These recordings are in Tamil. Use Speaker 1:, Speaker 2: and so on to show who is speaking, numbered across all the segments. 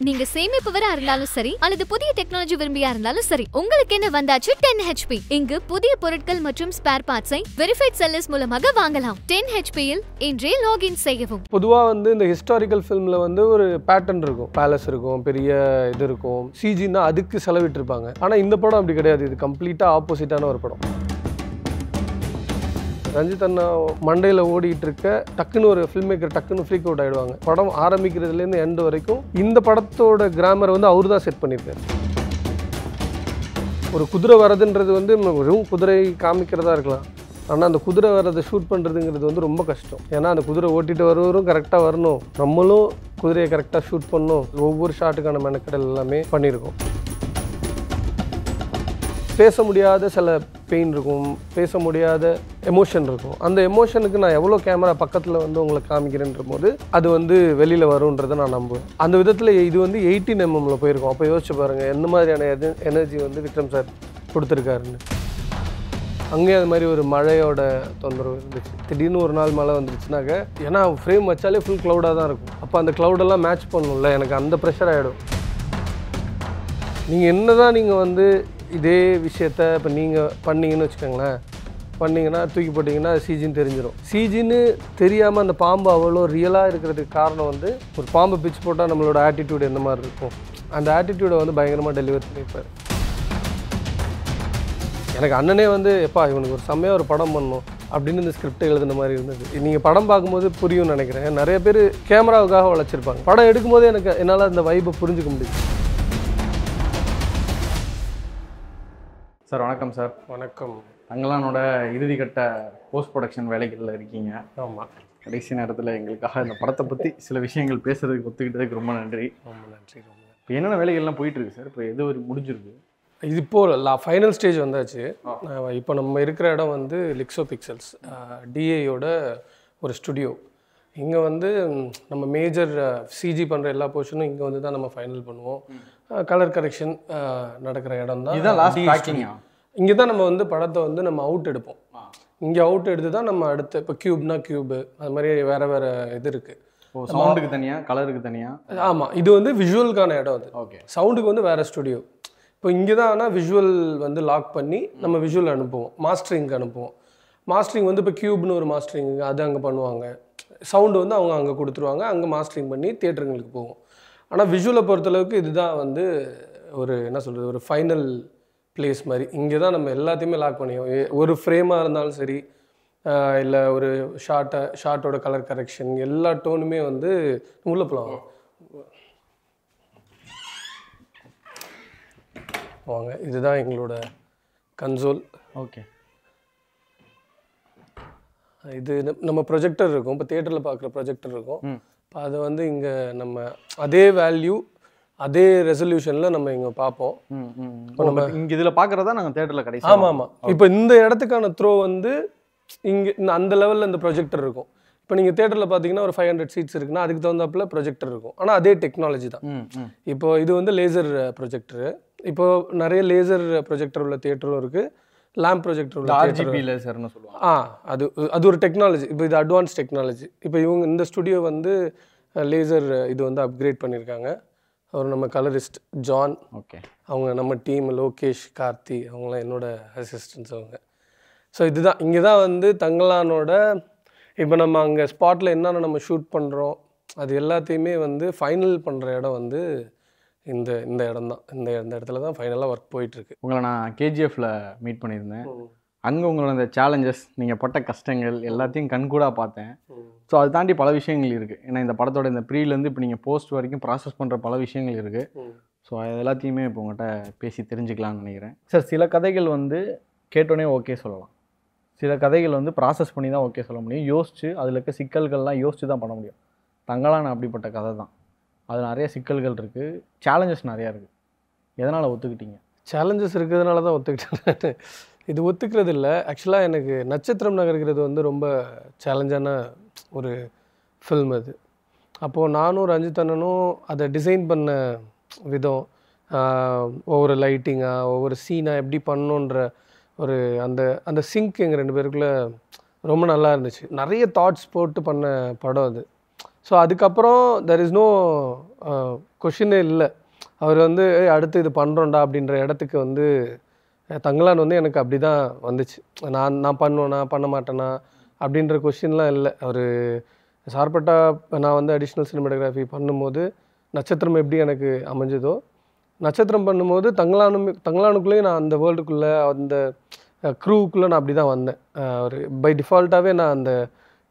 Speaker 1: நீங்க சேமிப்பவரா இருந்தாலும் சரி அல்லது புதிய டெக்னாலஜி விரும்பியா இருந்தாலும் சரி, உங்களுக்கு என்ன வந்தாச்சு 10 HP. இங்கு புதிய பொருட்கள் மற்றும் ஸ்பேர் பார்ட்ஸை வெரிஃபைட் செல்லர்ஸ் மூலமாக வாங்கலாம். 10 HP இல் இன்றே லாகின் செய்யவும்.
Speaker 2: பொதுவா வந்து இந்த ஹிஸ்டாரிக்கல் ஃபிலிம்ல வந்து ஒரு பேட்டர்ன் இருக்கும், பேலஸ் இருக்கும், பெரிய இது இருக்கும், சிஜின்னா அதுக்கு செலவிட்டு இருப்பாங்க. ஆனா இந்த படம் அப்படி கிடையாது. இது கம்ப்ளீட்டா ஆப்போசிட்டான ஒரு படம். ரஞ்சித் அண்ணா மண்டையில் ஓடிட்டு இருக்க டக்குன்னு ஒரு ஃபில்ம் மேக்கர் டக்குன்னு ஃப்ரீக் அவுட் ஆகிடுவாங்க. படம் ஆரம்பிக்கிறதுலேருந்து எண்டு வரைக்கும் இந்த படத்தோட கிராமரை வந்து அவர் தான் செட் பண்ணியிருக்காரு. ஒரு குதிரை வரதுன்றது வந்து வெறும் குதிரை காமிக்கிறதா இருக்கலாம், ஆனால் அந்த குதிரை வரதை ஷூட் பண்ணுறதுங்கிறது வந்து ரொம்ப கஷ்டம். ஏன்னா அந்த குதிரை ஓட்டிட்டு வருவரும் கரெக்டாக வரணும், நம்மளும் குதிரையை கரெக்டாக ஷூட் பண்ணணும். ஒவ்வொரு ஷாட்டுக்கான மெனக்கடல் எல்லாமே பண்ணியிருக்கோம். பேச முடியாத சில பெயின் இருக்கும், பேச முடியாத எமோஷன் இருக்கும். அந்த எமோஷனுக்கு நான் எவ்வளோ கேமரா பக்கத்தில் வந்து உங்களை காமிக்கிறேன்ற போது அது வந்து வெளியில் வரும்ன்றதை நான் நம்புவேன். அந்த விதத்தில் இது வந்து 18mm போயிருக்கோம். அப்போ யோசிச்சு பாருங்கள் எந்த மாதிரியான எனர்ஜி வந்து விக்ரம் சார் கொடுத்துருக்காருன்னு. அங்கேயும் அது மாதிரி ஒரு மழையோட தொந்தரவு இருந்துச்சு. திடீர்னு ஒரு நாள் மழை வந்துருச்சுனாக்க, ஏன்னா ஃப்ரேம் வச்சாலே ஃபுல் க்ளவுடாக தான் இருக்கும். அப்போ அந்த க்ளவுடெல்லாம் மேட்ச் பண்ணணும்ல, எனக்கு அந்த ப்ரெஷர் ஆகிடும். நீங்கள் என்ன தான் நீங்கள் வந்து இதே விஷயத்த இப்போ நீங்கள் பண்ணிங்கன்னு வச்சுக்கோங்களேன், பண்ணிங்கன்னா தூக்கி போட்டிங்கன்னா சிஜின்னு தெரிஞ்சிடும். சிஜின்னு தெரியாமல் அந்த பாம்பு அவ்வளோ ரியலாக இருக்கிறதுக்கு காரணம் வந்து ஒரு பாம்பு பிச்சு போட்டால் நம்மளோட ஆட்டிடியூட் எந்த மாதிரி இருக்கும், அந்த ஆட்டிடியூடை வந்து பயங்கரமாக டெலிவர் பண்ணியிருப்பார். எனக்கு அண்ணனே வந்து எப்பா இவனுக்கு ஒரு செம்மையாக ஒரு படம் பண்ணணும் அப்படின்னு இந்த ஸ்கிரிப்டை எழுதுன மாதிரி இருந்தது. நீங்கள் படம் பார்க்கும்போது புரியும்னு நினைக்கிறேன். நிறைய பேர் கேமராவுக்காக வளர்ச்சிருப்பாங்க. படம் எடுக்கும்போது என்னால் அந்த வைப்பை புரிஞ்சுக்க முடியும்.
Speaker 3: சார் வணக்கம் சார்.
Speaker 2: வணக்கம்.
Speaker 3: தங்களானோட இறுதிக்கட்ட போஸ்ட் ப்ரொடக்ஷன் வேலைகளில் இருக்கீங்க.
Speaker 2: ஆமாம்.
Speaker 3: கடைசி நேரத்தில் எங்களுக்காக இந்த படத்தை பற்றி சில விஷயங்கள் பேசுறதுக்கு ஒத்துக்கிட்டதுக்கு ரொம்ப நன்றி.
Speaker 2: ரொம்ப நன்றி.
Speaker 3: இப்போ என்னென்ன வேலைகள்லாம் போயிட்டுருக்கு சார்? இப்போ எது ஒரு முடிஞ்சிருக்கு?
Speaker 2: இது இப்போது ஃபைனல் ஸ்டேஜ் வந்தாச்சு. இப்போ நம்ம இருக்கிற இடம் வந்து லிக்ஸோ பிக்சல்ஸ் டிஏயோட ஒரு ஸ்டுடியோ. இங்கே வந்து நம்ம மேஜர் சிஜி பண்ணுற எல்லா போர்ஷனும் இங்கே வந்து தான் நம்ம ஃபைனல் பண்ணுவோம். கலர் கரெக்ஷன் நடக்கிற இடம் தான்.
Speaker 3: இதுதான் லாஸ்ட் பேக்கிங்கா?
Speaker 2: இங்கே தான் நம்ம வந்து படத்தை வந்து நம்ம அவுட் எடுப்போம். இங்கே அவுட் எடுத்து தான் நம்ம அடுத்து இப்போ க்யூப்னா க்யூபு அது மாதிரி வேறு வேறு இது இருக்குது.
Speaker 3: ஓ, சவுண்டுக்கு தனியாக, கலருக்கு தனியாக?
Speaker 2: ஆமாம், இது வந்து விஷுவலுக்கான இடம் அது.
Speaker 3: ஓகே.
Speaker 2: சவுண்டுக்கு வந்து வேறு ஸ்டுடியோ. இப்போ இங்கே தான் ஆனால் விஷுவல் வந்து லாக் பண்ணி நம்ம விஷுவல் அனுப்புவோம், மாஸ்டரிங்க்கு அனுப்புவோம். மாஸ்டரிங் வந்து இப்போ க்யூப்னு ஒரு மாஸ்டரிங் அது அங்கே பண்ணுவாங்க. சவுண்டு வந்து அவங்க அங்கே கொடுத்துருவாங்க, அங்கே மாஸ்டரிங் பண்ணி தியேட்டருங்களுக்கு போவோம். ஆனால் விஷுவலை பொறுத்தளவுக்கு இதுதான் வந்து ஒரு என்ன சொல்கிறது, ஒரு ஃபைனல் பிளேஸ் மாதிரி. இங்கே தான் நம்ம எல்லாத்தையுமே லாக் பண்ணிவோம். ஒரு ஃப்ரேமாக இருந்தாலும் சரி, இல்லை ஒரு ஷார்ட்டோட கலர் கரெக்ஷன் எல்லா டோனுமே வந்து உள்ளே போகலாம். வாங்க, இதுதான் எங்களோட கன்சோல்.
Speaker 3: ஓகே.
Speaker 2: இது நம்ம ப்ரொஜெக்டர் இருக்கும், இப்போ தியேட்டரில் பார்க்குற ப்ரொஜெக்டர் இருக்கும். இப்போ அதை வந்து இங்கே நம்ம அதே வேல்யூ அதே ரெசல்யூஷனில் நம்ம இங்கே பார்ப்போம்.
Speaker 3: இப்போ நம்ம இங்கே இதில் பார்க்குறதா நாங்கள் தியேட்டரில் கடைசி.
Speaker 2: ஆமாம். இப்போ இந்த இடத்துக்கான த்ரோ வந்து இங்கே அந்த லெவலில் இந்த ப்ரொஜெக்டர் இருக்கும். இப்போ நீங்கள் தியேட்டரில் பார்த்தீங்கன்னா ஒரு 500 சீட்ஸ் இருக்குன்னா அதுக்கு தகுந்தாப்புல ப்ரொஜெக்டர் இருக்கும். ஆனால் அதே டெக்னாலஜி தான். இப்போ இது வந்து லேசர் ப்ரொஜெக்டரு. இப்போ நிறைய லேசர் ப்ரொஜெக்டர் உள்ள தியேட்டரும் இருக்குது, லேம்ப் ப்ரொஜெக்டர் உள்ள
Speaker 3: RGB லேசர்னு சொல்லுவாங்க.
Speaker 2: அது ஒரு டெக்னாலஜி. இப்போ இது அட்வான்ஸ் டெக்னாலஜி. இப்போ இந்த ஸ்டுடியோ வந்து லேசர் இது வந்து அப்கிரேட் பண்ணியிருக்காங்க. அவர் நம்ம கலரிஸ்ட் ஜான்.
Speaker 3: ஓகே.
Speaker 2: அவங்க நம்ம டீம் லோகேஷ், கார்த்தி, அவங்களாம் என்னோட அசிஸ்டன்ஸ் அவங்க. ஸோ இதுதான் இங்கே தான் வந்து தங்கலானோட இப்போ நம்ம அங்கே ஸ்பாட்டில் என்னென்ன நம்ம ஷூட் பண்ணுறோம் அது எல்லாத்தையுமே வந்து ஃபைனல் பண்ணுற இடம் வந்து இந்த இடம் தான். இந்த இடத்துல தான் ஃபைனலாக ஒர்க் போயிட்டுருக்கு.
Speaker 3: உங்களை நான் KGFல மீட் பண்ணியிருந்தேன். அங்கே உங்களோட இந்த சேலஞ்சஸ், நீங்கள் பட்ட கஷ்டங்கள் எல்லாத்தையும் கண்கூடாக பார்த்தேன். ஸோ அதை தாண்டி பல விஷயங்கள் இருக்குது. ஏன்னா இந்த படத்தோட இந்த ப்ரீலேருந்து இப்போ நீங்கள் போஸ்ட் வரைக்கும் ப்ராசஸ் பண்ணுற பல விஷயங்கள் இருக்குது. ஸோ அது எல்லாத்தையுமே இப்போ உங்கள்கிட்ட பேசி தெரிஞ்சுக்கலாம்னு நினைக்கிறேன். சார், சில கதைகள் வந்து கேட்டோன்னே ஓகே சொல்லலாம், சில கதைகள் வந்து ப்ராசஸ் பண்ணி தான் ஓகே சொல்ல முடியும். யோசிச்சு அதில் இருக்க சிக்கல்கள்லாம் யோசிச்சு தான் பண்ண முடியும். தங்கலான அப்படிப்பட்ட கதை தான். அது நிறைய சிக்கல்கள் இருக்குது, சேலஞ்சஸ் நிறையா இருக்குது. எதனால் ஒத்துக்கிட்டீங்க?
Speaker 2: சேலஞ்சஸ் இருக்கிறதுனால தான் ஒத்துக்கிட்டேன். இது ஒத்துக்கிறது இல்லை. ஆக்சுவலாக எனக்கு நட்சத்திரம் நகர்கிறது வந்து ரொம்ப சேலஞ்சான ஒரு ஃபில்ம் அது. அப்போது நானும் ரஞ்சித் அண்ணனும் அதை டிசைன் பண்ண விதம், ஒவ்வொரு லைட்டிங்காக ஒவ்வொரு சீனாக எப்படி பண்ணணுன்ற ஒரு அந்த சிங்க் எங்கள் ரெண்டு பேருக்குள்ளே ரொம்ப நல்லா இருந்துச்சு. நிறைய தாட்ஸ் போட்டு பண்ண படம் அது. ஸோ அதுக்கப்புறம் தெர் இஸ் நோ கொஷினே இல்லை. அவர் வந்து அடுத்து இது பண்ணுறோண்டா அப்படின்ற இடத்துக்கு வந்து தங்கலான் வந்து எனக்கு அப்படி தான் வந்துச்சு. நான் பண்ணுவேனா பண்ண மாட்டேனா அப்படின்ற கொஷின்லாம் இல்லை. அவர் சார்பட்டா நான் வந்து அடிஷ்னல் சினிமாட்டோகிராஃபி பண்ணும்போது நட்சத்திரம் எப்படி எனக்கு அமைஞ்சதோ, நட்சத்திரம் பண்ணும்போது தங்கலானுக்குள்ளேயே நான் அந்த வேர்ல்டுக்குள்ளே அந்த க்ரூவுக்குள்ளே நான் அப்படி தான் வந்தேன். ஒரு பை டிஃபால்ட்டாகவே நான் அந்த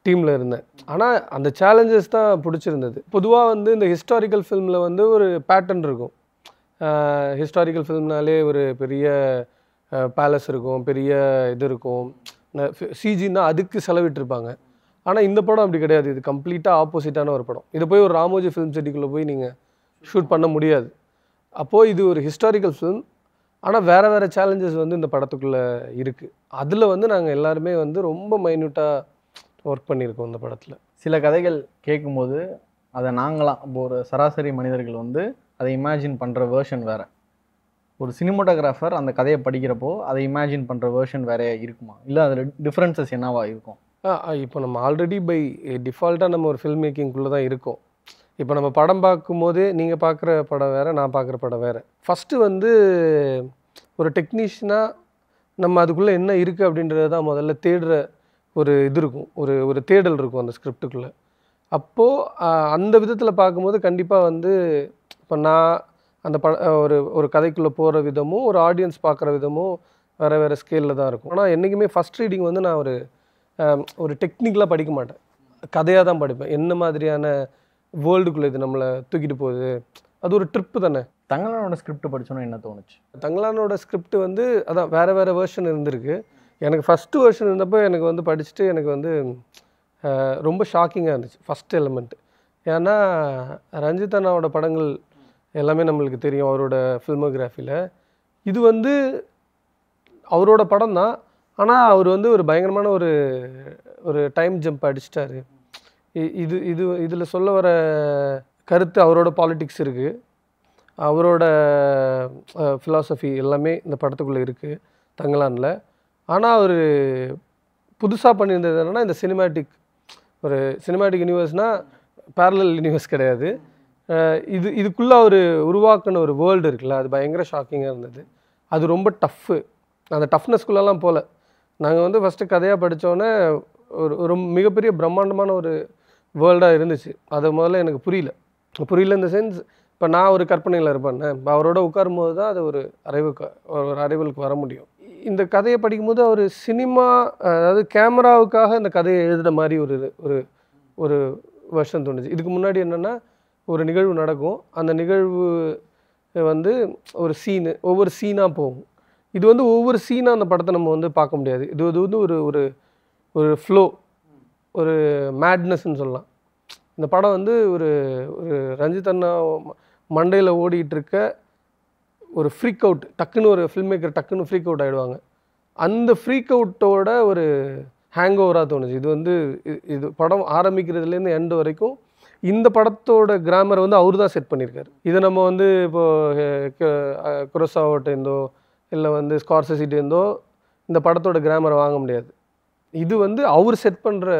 Speaker 2: டீமில் இருந்தேன். ஆனால் அந்த சேலஞ்சஸ் தான் பிடிச்சிருந்தது. பொதுவாக வந்து இந்த ஹிஸ்டாரிக்கல் ஃபில்மில் வந்து ஒரு பேட்டர்ன் இருக்கும். ஹிஸ்டாரிக்கல் ஃபில்ம்னாலே ஒரு பெரிய பேலஸ் இருக்கும், பெரிய இது இருக்கும், சிஜின்னா அதுக்கு செலவிட்டிருப்பாங்க. ஆனால் இந்த படம் அப்படி கிடையாது. இது கம்ப்ளீட்டாக ஆப்போசிட்டான ஒரு படம். இதை போய் ஒரு ராமோஜி ஃபிலிம் சிட்டிக்குள்ளே போய் நீங்கள் ஷூட் பண்ண முடியாது. அப்போது இது ஒரு ஹிஸ்டாரிக்கல் ஃபிலிம், ஆனால் வேறு வேறு சேலஞ்சஸ் வந்து இந்த படத்துக்குள்ளே இருக்குது. அதில் வந்து நாங்கள் எல்லாருமே வந்து ரொம்ப மைன்யூட்டாக ஒர்க் பண்ணியிருக்கோம் இந்த படத்தில்.
Speaker 3: சில கதைகள் கேட்கும்போது அதை நாங்களாம் இப்போ ஒரு சராசரி மனிதர்கள் வந்து அதை இமேஜின் பண்ணுற வேர்ஷன் வேறு. ஒரு சினிமாட்டோகிராஃபர் அந்த கதையை படிக்கிறப்போ அதை இமேஜின் பண்ணுற வேர்ஷன் வேறையா இருக்குமா, இல்லை அதில் டிஃப்ரென்சஸ் என்னவா இருக்கும்?
Speaker 2: இப்போ நம்ம ஆல்ரெடி பை டிஃபால்ட்டாக நம்ம ஒரு ஃபில்ம் மேக்கிங்குள்ளே தான் இருக்கோம். இப்போ நம்ம படம் பார்க்கும்போதே நீங்கள் பார்க்குற படம் வேறு, நான் பார்க்குற படம் வேறு. ஃபஸ்ட்டு வந்து ஒரு டெக்னீஷியனாக நம்ம அதுக்குள்ளே என்ன இருக்குது அப்படின்றது தான் முதல்ல தேடுற ஒரு இது இருக்கும், ஒரு தேடல் இருக்கும் அந்த ஸ்கிரிப்டுக்குள்ளே. அப்போது அந்த விதத்தில் பார்க்கும்போது கண்டிப்பாக வந்து இப்போ நான் அந்த ஒரு கதைக்குள்ளே போகிற விதமும் ஒரு ஆடியன்ஸ் பார்க்குற விதமும் வேறு வேறு ஸ்கேலில் தான் இருக்கும். ஆனால் என்றைக்குமே ஃபஸ்ட் ரீடிங் வந்து நான் ஒரு டெக்னிக்கலாக படிக்க மாட்டேன், கதையாக தான் படிப்பேன். என்ன மாதிரியான வேர்ல்டுக்குள்ளே இது நம்மளை தூக்கிட்டு போகுது, அது ஒரு ட்ரிப்பு தானே.
Speaker 3: தங்கலானோட ஸ்கிரிப்ட் படித்தோன்னா என்ன தோணுச்சு?
Speaker 2: தங்கலானோட ஸ்கிரிப்ட் வந்து அதான் வேறு வேறு வேர்ஷன் இருந்திருக்கு. எனக்கு ஃபஸ்ட்டு வேர்ஷன் இருந்தப்போ எனக்கு வந்து படிச்சுட்டு எனக்கு வந்து ரொம்ப ஷாக்கிங்காக இருந்துச்சு ஃபஸ்ட் எலிமெண்ட். ஏன்னா ரஞ்சித் அண்ணாவோட படங்கள் எல்லாமே நம்மளுக்கு தெரியும் அவரோட ஃபில்மோகிராஃபியில். இது வந்து அவரோட படம் தான், ஆனால் அவர் வந்து ஒரு பயங்கரமான ஒரு டைம் ஜம்ப் அடிச்சிட்டாரு. இதில் சொல்ல வர கருத்து அவரோட பாலிட்டிக்ஸ் இருக்குது, அவரோட ஃபிலாசபி எல்லாமே இந்த படத்துக்குள்ளே இருக்குது தங்கலானில். ஆனால் அவர் புதுசாக பண்ணியிருந்தது என்னென்னா இந்த சினிமேட்டிக் யூனிவர்ஸ்னால் பேரலல் யூனிவர்ஸ் கிடையாது. இதுக்குள்ளே அவர் உருவாக்கின ஒரு வேர்ல்டு இருக்குல்ல, அது பயங்கர ஷாக்கிங்காக இருந்தது. அது ரொம்ப டஃப்பு. அந்த டஃப்னஸ்குள்ளெல்லாம் போகல. நாங்கள் வந்து ஃபஸ்ட்டு கதையாக படித்தோன்னே ஒரு மிகப்பெரிய பிரம்மாண்டமான ஒரு வேர்ல்டாக இருந்துச்சு. அது முதல்ல எனக்கு புரியல இந்த சென்ஸ். இப்போ நான் ஒரு கற்பனையில் இருப்பேன், அவரோட உட்காரும்போது தான் அது ஒரு அறிவலுக்கு வர முடியும். இந்த கதையை படிக்கும்போது அவர் அதாவது கேமராவுக்காக இந்த கதையை எழுதுகிற மாதிரி ஒரு வருஷம் தோணுச்சு. இதுக்கு முன்னாடி என்னென்னா ஒரு நிகழ்வு நடக்கும், அந்த நிகழ்வு வந்து ஒரு சீனு ஒவ்வொரு சீனாக போகும். இது வந்து ஒவ்வொரு சீனாக அந்த படத்தை நம்ம வந்து பார்க்க முடியாது. இது வந்து ஒரு ஃப்ளோ, ஒரு மேட்னஸ்ன்னு சொல்லலாம். இந்த படம் வந்து ஒரு ரஞ்சித் அண்ணா மண்டையில் ஓடிட்டு இருக்க ஒரு ஃப்ரீக் அவுட், டக்குன்னு ஒரு ஃபில்ம் மேக்கர் டக்குன்னு ஃப்ரீக் அவுட் ஆகிடுவாங்க. அந்த ஃப்ரீக் அவுட்டோட ஒரு ஹேங் ஓவராக தோணுச்சு. இது வந்து இது படம் ஆரம்பிக்கிறதுலேருந்து எண்டு வரைக்கும் இந்த படத்தோட கிராமரை வந்து அவர் தான் செட் பண்ணியிருக்காரு. இதை நம்ம வந்து இப்போது குரோசாவோட்டேருந்தோ இல்லை வந்து ஸ்கார்செசிட்டேருந்தோ இந்த படத்தோட கிராமரை வாங்க முடியாது. இது வந்து அவர் செட் பண்ணுற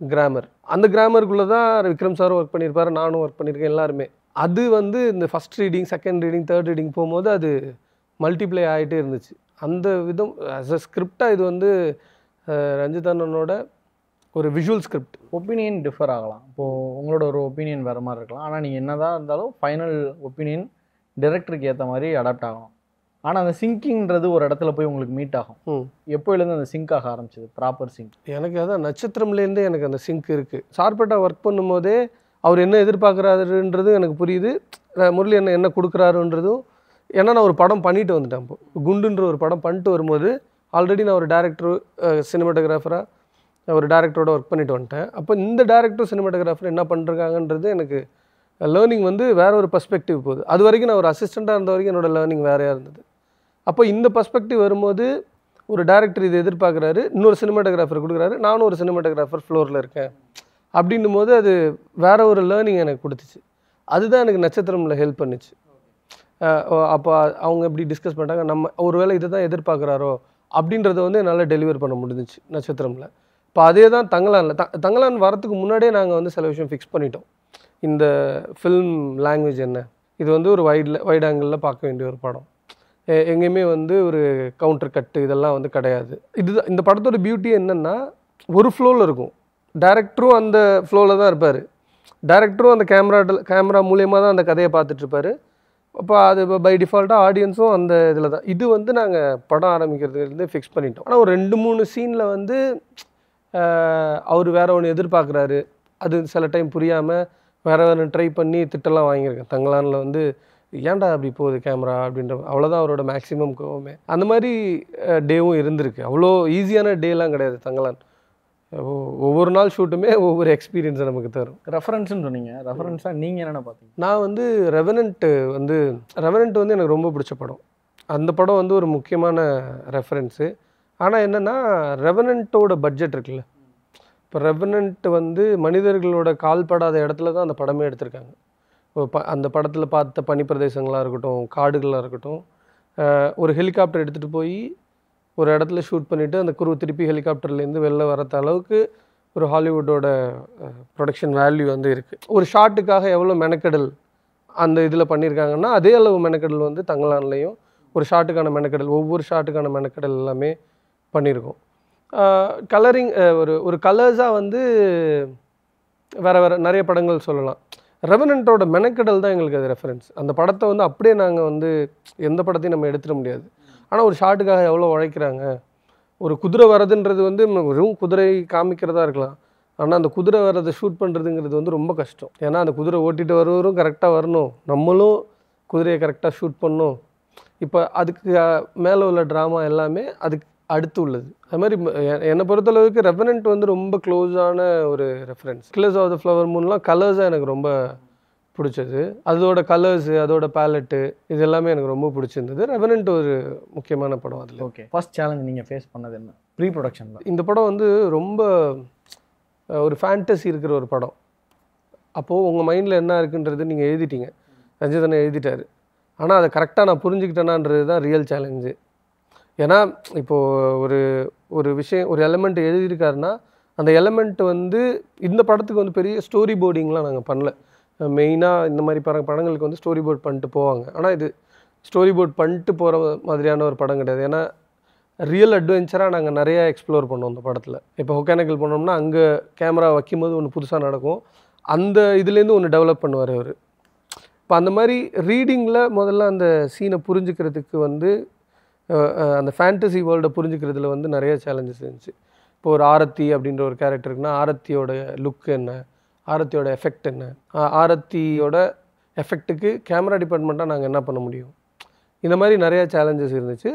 Speaker 2: கிராமர். அந்த கிராமருக்குள்ளே தான் விக்ரம் சாரும் ஒர்க் பண்ணியிருப்பார், நானும் ஒர்க் பண்ணியிருக்கேன், எல்லாருமே. அது வந்து இந்த first reading, second reading, third reading போகும்போது அது மல்டிப்ளை ஆகிட்டே இருந்துச்சு. அந்த விதம் ஆஸ் அ ஸ்கிரிப்டாக இது வந்து ரஞ்சித் அண்ணனோட ஒரு விஷுவல் ஸ்கிரிப்ட்.
Speaker 3: ஒப்பீனியன் டிஃபர் ஆகலாம். இப்போது உங்களோட ஒரு ஒப்பீனியன் வேறு மாதிரி இருக்கலாம். ஆனால் நீங்கள் என்ன தான் இருந்தாலும் ஃபைனல் ஒப்பீனியன் டைரக்டருக்கு ஏற்ற மாதிரி அடாப்ட் ஆகணும். ஆனால் அந்த சிங்கிங்கிறது ஒரு இடத்துல போய் உங்களுக்கு மீட் ஆகும். எப்போலேருந்து அந்த சிங்க் ஆக ஆரம்பிச்சது, ப்ராப்பர் சிங்க்?
Speaker 2: எனக்கு அதான் நட்சத்திரம்லேருந்தே எனக்கு அந்த சிங்க் இருக்குது. சார்பட்டா ஒர்க் பண்ணும்போதே அவர் என்ன எதிர்பார்க்குறாருன்றதும் எனக்கு புரியுது, முரளி என்ன கொடுக்குறாருன்றதும். ஏன்னா நான் ஒரு படம் பண்ணிட்டு வந்துட்டேன். இப்போ குண்டுன்ற ஒரு படம் பண்ணிட்டு வரும்போது ஆல்ரெடி நான் ஒரு டேரக்டர், சினிமாட்டோகிராஃபராக ஒரு டேரக்டரோட ஒர்க் பண்ணிட்டு வந்துட்டேன். அப்போ இந்த டேரக்டர் சினிமாட்டோகிராஃபர் என்ன பண்ணுறாங்கன்றது எனக்கு லேர்னிங் வந்து வேறு ஒரு பர்ஸ்பெக்டிவ் போகுது. அது வரைக்கும் நான் ஒரு அசிஸ்டண்ட்டாக இருந்த வரைக்கும் என்னோடய லேர்னிங் வேறையாக இருந்தது. அப்போ இந்த பர்ஸ்பெக்டிவ் வரும்போது ஒரு டேரக்டர் இது எதிர்பார்க்குறாரு, இன்னொரு சினிமாட்டோகிராஃபர் கொடுக்குறாரு, நானும் ஒரு சினிமாட்டோகிராஃபர் ஃப்ளோரில் இருக்கேன் அப்படின்னும் போது அது வேறு ஒரு லேர்னிங் எனக்கு கொடுத்துச்சு. அதுதான் எனக்கு நட்சத்திரமில் ஹெல்ப் பண்ணிச்சு. அப்போ அவங்க எப்படி டிஸ்கஸ் பண்ணிட்டாங்க, நம்ம ஒரு வேளை இதை தான் எதிர்பார்க்குறாரோ அப்படின்றத வந்து என்னால் டெலிவர் பண்ண முடிஞ்சிச்சு நட்சத்திரமில். இப்போ அதே தான் தங்கலானில் வரத்துக்கு முன்னாடியே நாங்கள் வந்து சில விஷயம் ஃபிக்ஸ் பண்ணிட்டோம். இந்த ஃபில்ம் லாங்குவேஜ் என்ன, இது வந்து ஒரு வைட் ஆங்கிளில் பார்க்க வேண்டிய ஒரு படம். எங்கேயுமே வந்து ஒரு கவுண்டர் கட்டு இதெல்லாம் வந்து கிடையாது. இந்த படத்தோட பியூட்டி என்னென்னா ஒரு ஃப்ளோவில் இருக்கும். டைரக்டரும் அந்த ஃப்ளோவில் தான் இருப்பார். டைரக்டரும் அந்த கேமரா மூலியமாக தான் அந்த கதையை பார்த்துட்ருப்பார். அப்போ அது பை டிஃபால்ட்டாக ஆடியன்ஸும் அந்த இதில் தான். இது வந்து நாங்கள் படம் ஆரம்பிக்கிறதுலேருந்து ஃபிக்ஸ் பண்ணிட்டோம். ஆனால் ஒரு 2-3 சீனில் வந்து அவர் வேறு ஒன்று எதிர்பார்க்குறாரு. அது சில டைம் புரியாமல் வேறு ட்ரை பண்ணி திட்டெல்லாம் வாங்கியிருக்கேன். தங்கலானில் வந்து ஏன்டா அப்படி போகுது கேமரா அப்படின்ற அவ்வளோதான் அவரோட மேக்ஸிமம் கோவமே. அந்த மாதிரி டேவும் இருந்திருக்கு. அவ்வளோ ஈஸியான டேலாம் கிடையாது தங்கலான். ஒவ்வொரு நாள் ஷூட்டுமே ஒவ்வொரு எக்ஸ்பீரியன்ஸை நமக்கு தரும்.
Speaker 3: ரெஃபரன்ஸ்னு சொன்னீங்க, ரெஃபரன்ஸாக நீங்கள் என்னென்ன பார்த்தீங்க?
Speaker 2: நான் வந்து ரெவனண்ட் வந்து எனக்கு ரொம்ப பிடிச்ச படம். அந்த படம் வந்து ஒரு முக்கியமான ரெஃபரன்ஸு. ஆனால் என்னென்னா ரெவனண்ட்டோட பட்ஜெட் இருக்குல்ல, இப்போ ரெவனண்ட் வந்து மனிதர்களோட கால்படாத இடத்துல தான் அந்த படமே எடுத்திருக்காங்க. அந்த படத்தில் பார்த்த பனிப்பிரதேசங்களாக இருக்கட்டும், காடுகளாக இருக்கட்டும், ஒரு ஹெலிகாப்டர் எடுத்துகிட்டு போய் ஒரு இடத்துல ஷூட் பண்ணிவிட்டு அந்த குரு திருப்பி ஹெலிகாப்டர்லேருந்து வெளில வரத்த அளவுக்கு ஒரு ஹாலிவுட்டோட ப்ரொடக்ஷன் வேல்யூ வந்து இருக்குது. ஒரு ஷாட்டுக்காக எவ்வளோ மெனக்கெடல் அந்த இதில் பண்ணியிருக்காங்கன்னா அதே அளவு மெனக்கெடல் வந்து தங்கலான்லேயும் ஒரு ஷாட்டுக்கான மெனக்கெடல், ஒவ்வொரு ஷாட்டுக்கான மெனக்கெடல் எல்லாமே பண்ணியிருக்கோம். கலரிங் ஒரு கலர்ஸாக வந்து வேறு நிறைய படங்கள் சொல்லலாம். ரெவனண்ட்டோட மெனக்கெடல் தான் எங்களுக்கு அது ரெஃபரன்ஸ். அந்த படத்தை வந்து அப்படியே நாங்கள் வந்து எந்த படத்தையும் நம்ம எடுத்துட முடியாது. ஆனால் ஒரு ஷாட்டுக்காக எவ்வளோ உழைக்கிறாங்க. ஒரு குதிரை வரதுன்றது வந்து வெறும் குதிரை காமிக்கிறதா இருக்கலாம். ஆனால் அந்த குதிரை வரதை ஷூட் பண்ணுறதுங்கிறது வந்து ரொம்ப கஷ்டம். ஏன்னா அந்த குதிரை ஓட்டிகிட்டு வருவரும் கரெக்டாக வரணும், நம்மளும் குதிரையை கரெக்டாக ஷூட் பண்ணணும். இப்போ அதுக்கு மேலே உள்ள ட்ராமா எல்லாமே அதுக்கு அடுத்து உள்ளது. அது மாதிரி என்னை பொறுத்தளவுக்கு ரெவனண்ட் வந்து ரொம்ப க்ளோஸான ஒரு reference. Killers of the flower மூன்லாம் கலர்ஸாக எனக்கு ரொம்ப பிடிச்சது. அதோட கலர்ஸு, அதோட பேலட்டு, இது எல்லாமே எனக்கு ரொம்ப பிடிச்சிருந்தது. ரெவனண்ட் ஒரு முக்கியமான படம் அதில்.
Speaker 3: ஓகே, ஃபர்ஸ்ட் சேலஞ்ச் நீங்கள் ஃபேஸ் பண்ணது என்ன ப்ரீ ப்ரொடக்ஷனில்?
Speaker 2: இந்த படம் வந்து ரொம்ப ஒரு ஃபேண்டசி இருக்கிற ஒரு படம். அப்போது உங்கள் மைண்டில் என்ன இருக்குன்றது நீங்கள் எழுதிட்டீங்க, ரஞ்சிதனை எழுதிட்டார். ஆனால் அதை கரெக்டாக நான் புரிஞ்சுக்கிட்டேனான்றது தான் ரியல் சேலஞ்சு. ஏன்னா இப்போது ஒரு விஷயம், ஒரு எலமெண்ட் எழுதியிருக்காருன்னா அந்த எலமெண்ட் வந்து இந்த படத்துக்கு வந்து பெரிய ஸ்டோரி போர்டிங்லாம் நாங்கள் பண்ணல. மெயினாக இந்த மாதிரி படங்களுக்கு வந்து ஸ்டோரி போர்ட் பண்ணிட்டு போவாங்க. ஆனால் இது ஸ்டோரி போர்ட் பண்ணிட்டு போகிற மாதிரியான ஒரு படம் கிடையாது. ஏன்னா ரியல் அட்வென்ச்சராக நாங்கள் நிறையா எக்ஸ்ப்ளோர் பண்ணோம் அந்த படத்தில். இப்போ ஒகேனக்கல் போனோம்னா அங்கே கேமரா வைக்கும்போது ஒன்று புதுசாக நடக்கும், அந்த இதுலேருந்து ஒன்று டெவலப் பண்ணுவார் அவர். இப்போ அந்த மாதிரி ரீடிங்கில் முதல்ல அந்த சீனை புரிஞ்சுக்கிறதுக்கு வந்து அந்த ஃபேண்டசி வேர்ல்டை புரிஞ்சுக்கிறதுல வந்து நிறைய சேலஞ்சஸ் இருந்துச்சு. இப்போ ஒரு ஆரத்தி அப்படின்ற ஒரு கேரக்டர் இருக்குன்னா ஆரத்தியோட லுக் என்ன, ஆரத்தியோட எஃபெக்ட் என்ன, ஆரத்தியோட எஃபெக்ட்டுக்கு கேமரா டிபார்ட்மெண்ட்டாக நாங்கள் என்ன பண்ண முடியும், இந்த மாதிரி நிறையா சேலஞ்சஸ் இருந்துச்சு.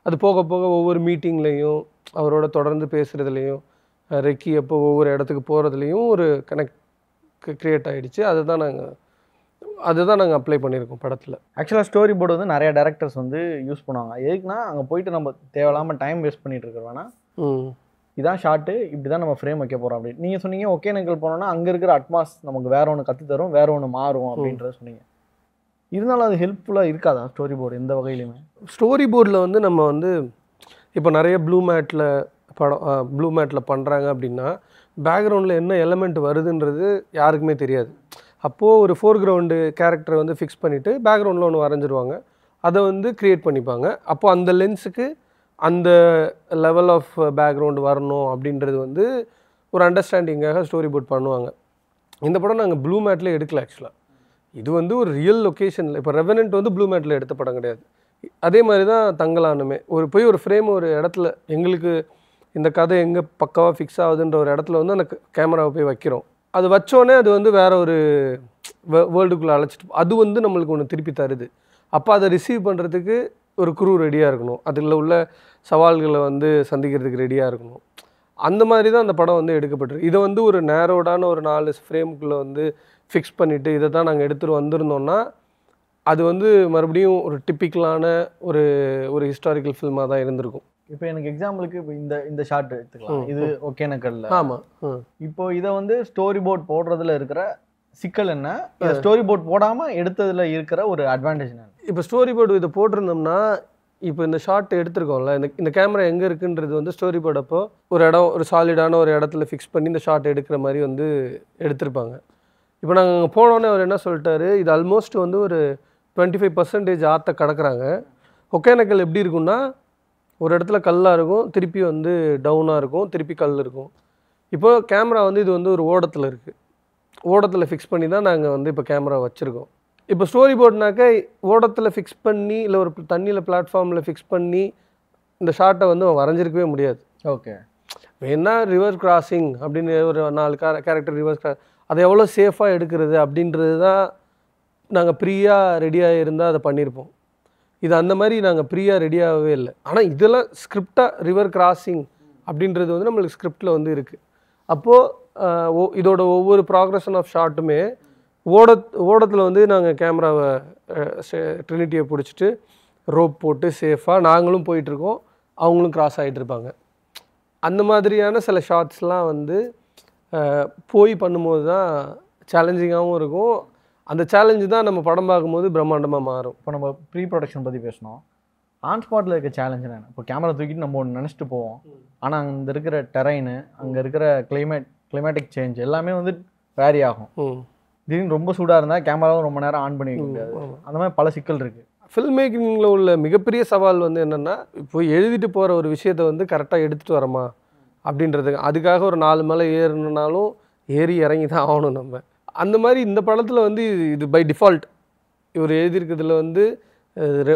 Speaker 2: அது போக போக ஒவ்வொரு மீட்டிங்லேயும் அவரோட தொடர்ந்து பேசுகிறதுலையும் ரெக்கி அப்போ ஒவ்வொரு இடத்துக்கு போகிறதுலையும் ஒரு கனெக்ட் க்ரியேட் ஆகிடுச்சு. அதுதான் நாங்கள் அப்ளை பண்ணியிருக்கோம் படத்தில்.
Speaker 3: ஆக்சுவலாக ஸ்டோரி போர்டு வந்து நிறைய டேரக்டர்ஸ் வந்து யூஸ் பண்ணுவாங்க. எதுக்குன்னா அங்கே போயிட்டு நம்ம தேவையில்லாமல் டைம் வேஸ்ட் பண்ணிட்டு இருக்கிறோம். வேணால் இதான் ஷார்ட்டு, இப்படி தான் நம்ம ஃப்ரேம் வைக்க போகிறோம் அப்படின்னு நீங்கள் சொன்னீங்க. ஒகேனக்கல் போனோன்னா அங்கே இருக்கிற அட்மாஸ் நமக்கு வேற ஒன்று கற்றுத்தரும், வேற ஒன்று மாறும் அப்படின்றத சொன்னீங்க. இருந்தாலும் அது ஹெல்ப்ஃபுல்லாக இருக்காதா ஸ்டோரி போர்டு எந்த வகையிலுமே?
Speaker 2: ஸ்டோரி போர்டில் வந்து நம்ம வந்து இப்போ நிறைய ப்ளூ மேட்டில் பண்ணுறாங்க அப்படின்னா பேக்ரவுண்டில் என்ன எலமெண்ட் வருதுன்றது யாருக்குமே தெரியாது. அப்போது ஒரு ஃபோர்க்ரவுண்டு கேரக்டரை வந்து ஃபிக்ஸ் பண்ணிவிட்டு பேக்ரவுண்டில் ஒன்று வரைஞ்சிருவாங்க, அதை வந்து க்ரியேட் பண்ணிப்பாங்க. அப்போது அந்த லென்ஸுக்கு அந்த லெவல் ஆஃப் பேக்ரவுண்டு வரணும் அப்படின்றது வந்து ஒரு அண்டர்ஸ்டாண்டிங்காக ஸ்டோரி போர்ட் பண்ணுவாங்க. இந்த படம் நாங்கள் ப்ளூ மேட்டில் எடுக்கல. ஆக்சுவலாக இது வந்து ஒரு ரியல் லொக்கேஷனில், இப்போ ரெவனண்ட் வந்து ப்ளூ மேட்டில் எடுத்த படம் கிடையாது. அதே மாதிரி தான் தங்கலானுமே போய் ஒரு ஃப்ரேம் ஒரு இடத்துல எங்களுக்கு இந்த கதை எங்கே பக்காவாக ஃபிக்ஸ் ஆகுதுன்ற ஒரு இடத்துல வந்து அந்த கேமராவை போய் வைக்கிறோம். அது வச்சோடனே அது வந்து வேறு ஒரு வேர்ல்டுக்குள்ளே அழைச்சிட்டு அது வந்து நம்மளுக்கு ஒன்று திருப்பி தருது. அப்போ அதை ரிசீவ் பண்ணுறதுக்கு ஒரு குரூ ரெடியாக இருக்கணும், அதில் உள்ள சவால்களை வந்து சந்திக்கிறதுக்கு ரெடியாக இருக்கணும். அந்த மாதிரி தான் அந்த படம் வந்து எடுக்கப்பட்டிருக்கு. இதை வந்து ஒரு நேரோடான ஒரு 4 ஃப்ரேமுக்குள்ளே வந்து ஃபிக்ஸ் பண்ணிவிட்டு இதை தான் நாங்கள் எடுத்துகிட்டு வந்திருந்தோம்னா அது வந்து மறுபடியும் ஒரு டிப்பிக்கலான ஒரு ஹிஸ்டாரிக்கல் ஃபில்மாக தான் இருந்திருக்கும்.
Speaker 3: இப்போ எனக்கு எக்ஸாம்பிளுக்கு இப்போ இந்த ஷார்ட் எடுத்துக்கலாம், இது ஒகேனக்கல்ல.
Speaker 2: ஆமாம்.
Speaker 3: இப்போ இதை வந்து ஸ்டோரி போர்ட் போடுறதுல இருக்கிற சிக்கல் என்ன, ஸ்டோரி போர்ட் போடாமல் எடுத்ததில் இருக்கிற ஒரு அட்வான்டேஜ் என்ன?
Speaker 2: இப்போ ஸ்டோரி போர்டு இதை போட்டிருந்தோம்னா இப்போ இந்த ஷார்ட் எடுத்துருக்கோம்ல, இந்த கேமரா எங்கே இருக்குன்றது வந்து ஸ்டோரி போர்டு அப்போ ஒரு சாலிடான ஒரு இடத்துல ஃபிக்ஸ் பண்ணி இந்த ஷார்ட் எடுக்கிற மாதிரி வந்து எடுத்திருப்பாங்க. இப்போ நாங்கள் அங்கே போனோன்னே அவர் என்ன சொல்லிட்டாரு, இது ஆல்மோஸ்ட் வந்து ஒரு 25% ஆற்றை கடக்குறாங்க. ஒகேனக்கல் எப்படி இருக்குன்னா, ஒரு இடத்துல கல்லாக இருக்கும், திருப்பி வந்து டவுனாக இருக்கும், திருப்பி கல் இருக்கும். இப்போ கேமரா வந்து இது வந்து ஒரு ஓடத்தில் இருக்குது. ஓடத்தில் ஃபிக்ஸ் பண்ணி தான் நாங்கள் வந்து இப்போ கேமரா வச்சுருக்கோம். இப்போ ஸ்டோரி போர்ட்னாக்க ஓடத்தில் ஃபிக்ஸ் பண்ணி இல்லை ஒரு தண்ணியில் பிளாட்ஃபார்மில் ஃபிக்ஸ் பண்ணி இந்த ஷார்ட்டை வந்து வரைஞ்சிருக்கவே முடியாது.
Speaker 3: ஓகே.
Speaker 2: வேணா ரிவர்ஸ் கிராசிங் அப்படின்னு ஒரு 4 கேரக்டர் ரிவர்ஸ் கிராஸ் அதை எவ்வளோ சேஃபாக எடுக்கிறது அப்படின்றது தான் நாங்கள் ப்ரீயாக ரெடியாக இருந்தால் அதை பண்ணியிருப்போம். இது அந்த மாதிரி நாங்கள் ப்ரீயாக ரெடியாகவே இல்லை. ஆனால் இதெல்லாம் ஸ்கிரிப்டாக ரிவர் கிராசிங் அப்படின்றது வந்து நம்மளுக்கு ஸ்கிரிப்டில் வந்து இருக்குது. அப்போது இதோட ஒவ்வொரு ப்ராக்ரஷன் ஆஃப் ஷாட்டுமே ஓடத்தில் வந்து நாங்கள் கேமராவை ட்ரினிட்டியை பிடிச்சிட்டு ரோப் போட்டு சேஃபாக நாங்களும் போயிட்டுருக்கோம், அவங்களும் கிராஸ் ஆகிட்டு இருப்பாங்க. அந்த மாதிரியான சில ஷார்ட்ஸ்லாம் வந்து போய் பண்ணும்போது தான் சேலஞ்சிங்காகவும் இருக்கும். அந்த சேலஞ்சு தான் நம்ம படம் பார்க்கும்போது பிரம்மாண்டமாக மாறும்.
Speaker 3: இப்போ நம்ம ப்ரீ ப்ரொடக்ஷன் பற்றி பேசணும். ஆன் ஸ்பாட்டில் இருக்க சேலஞ்சு என்ன? இப்போ கேமரா தூக்கிட்டு நம்ம ஒன்று நினச்சிட்டு போவோம், ஆனால் அங்கே இருக்கிற டெரைனு, அங்கே இருக்கிற கிளைமேட்டிக் சேஞ்ச் எல்லாமே வந்து வேரி ஆகும். திடீர்னு ரொம்ப சூடாக இருந்தால் கேமராவும் ரொம்ப நேரம் ஆன் பண்ணி வைக்க முடியாது. அந்த மாதிரி பல சிக்கல் இருக்குது.
Speaker 2: ஃபில்ம் மேக்கிங்கில் உள்ள மிகப்பெரிய சவால் வந்து என்னென்னா, இப்போ எழுதிட்டு போகிற ஒரு விஷயத்தை வந்து கரெக்டாக எடுத்துகிட்டு வரமா அப்படின்றதுக்கு. அதுக்காக ஒரு 4 மலை ஏறணுனாலும் ஏறி இறங்கி தான் ஆகணும் நம்ம. அந்த மாதிரி இந்த படத்தில் வந்து இது பை டிஃபால்ட் இவர் எழுதியிருக்கிறதுல வந்து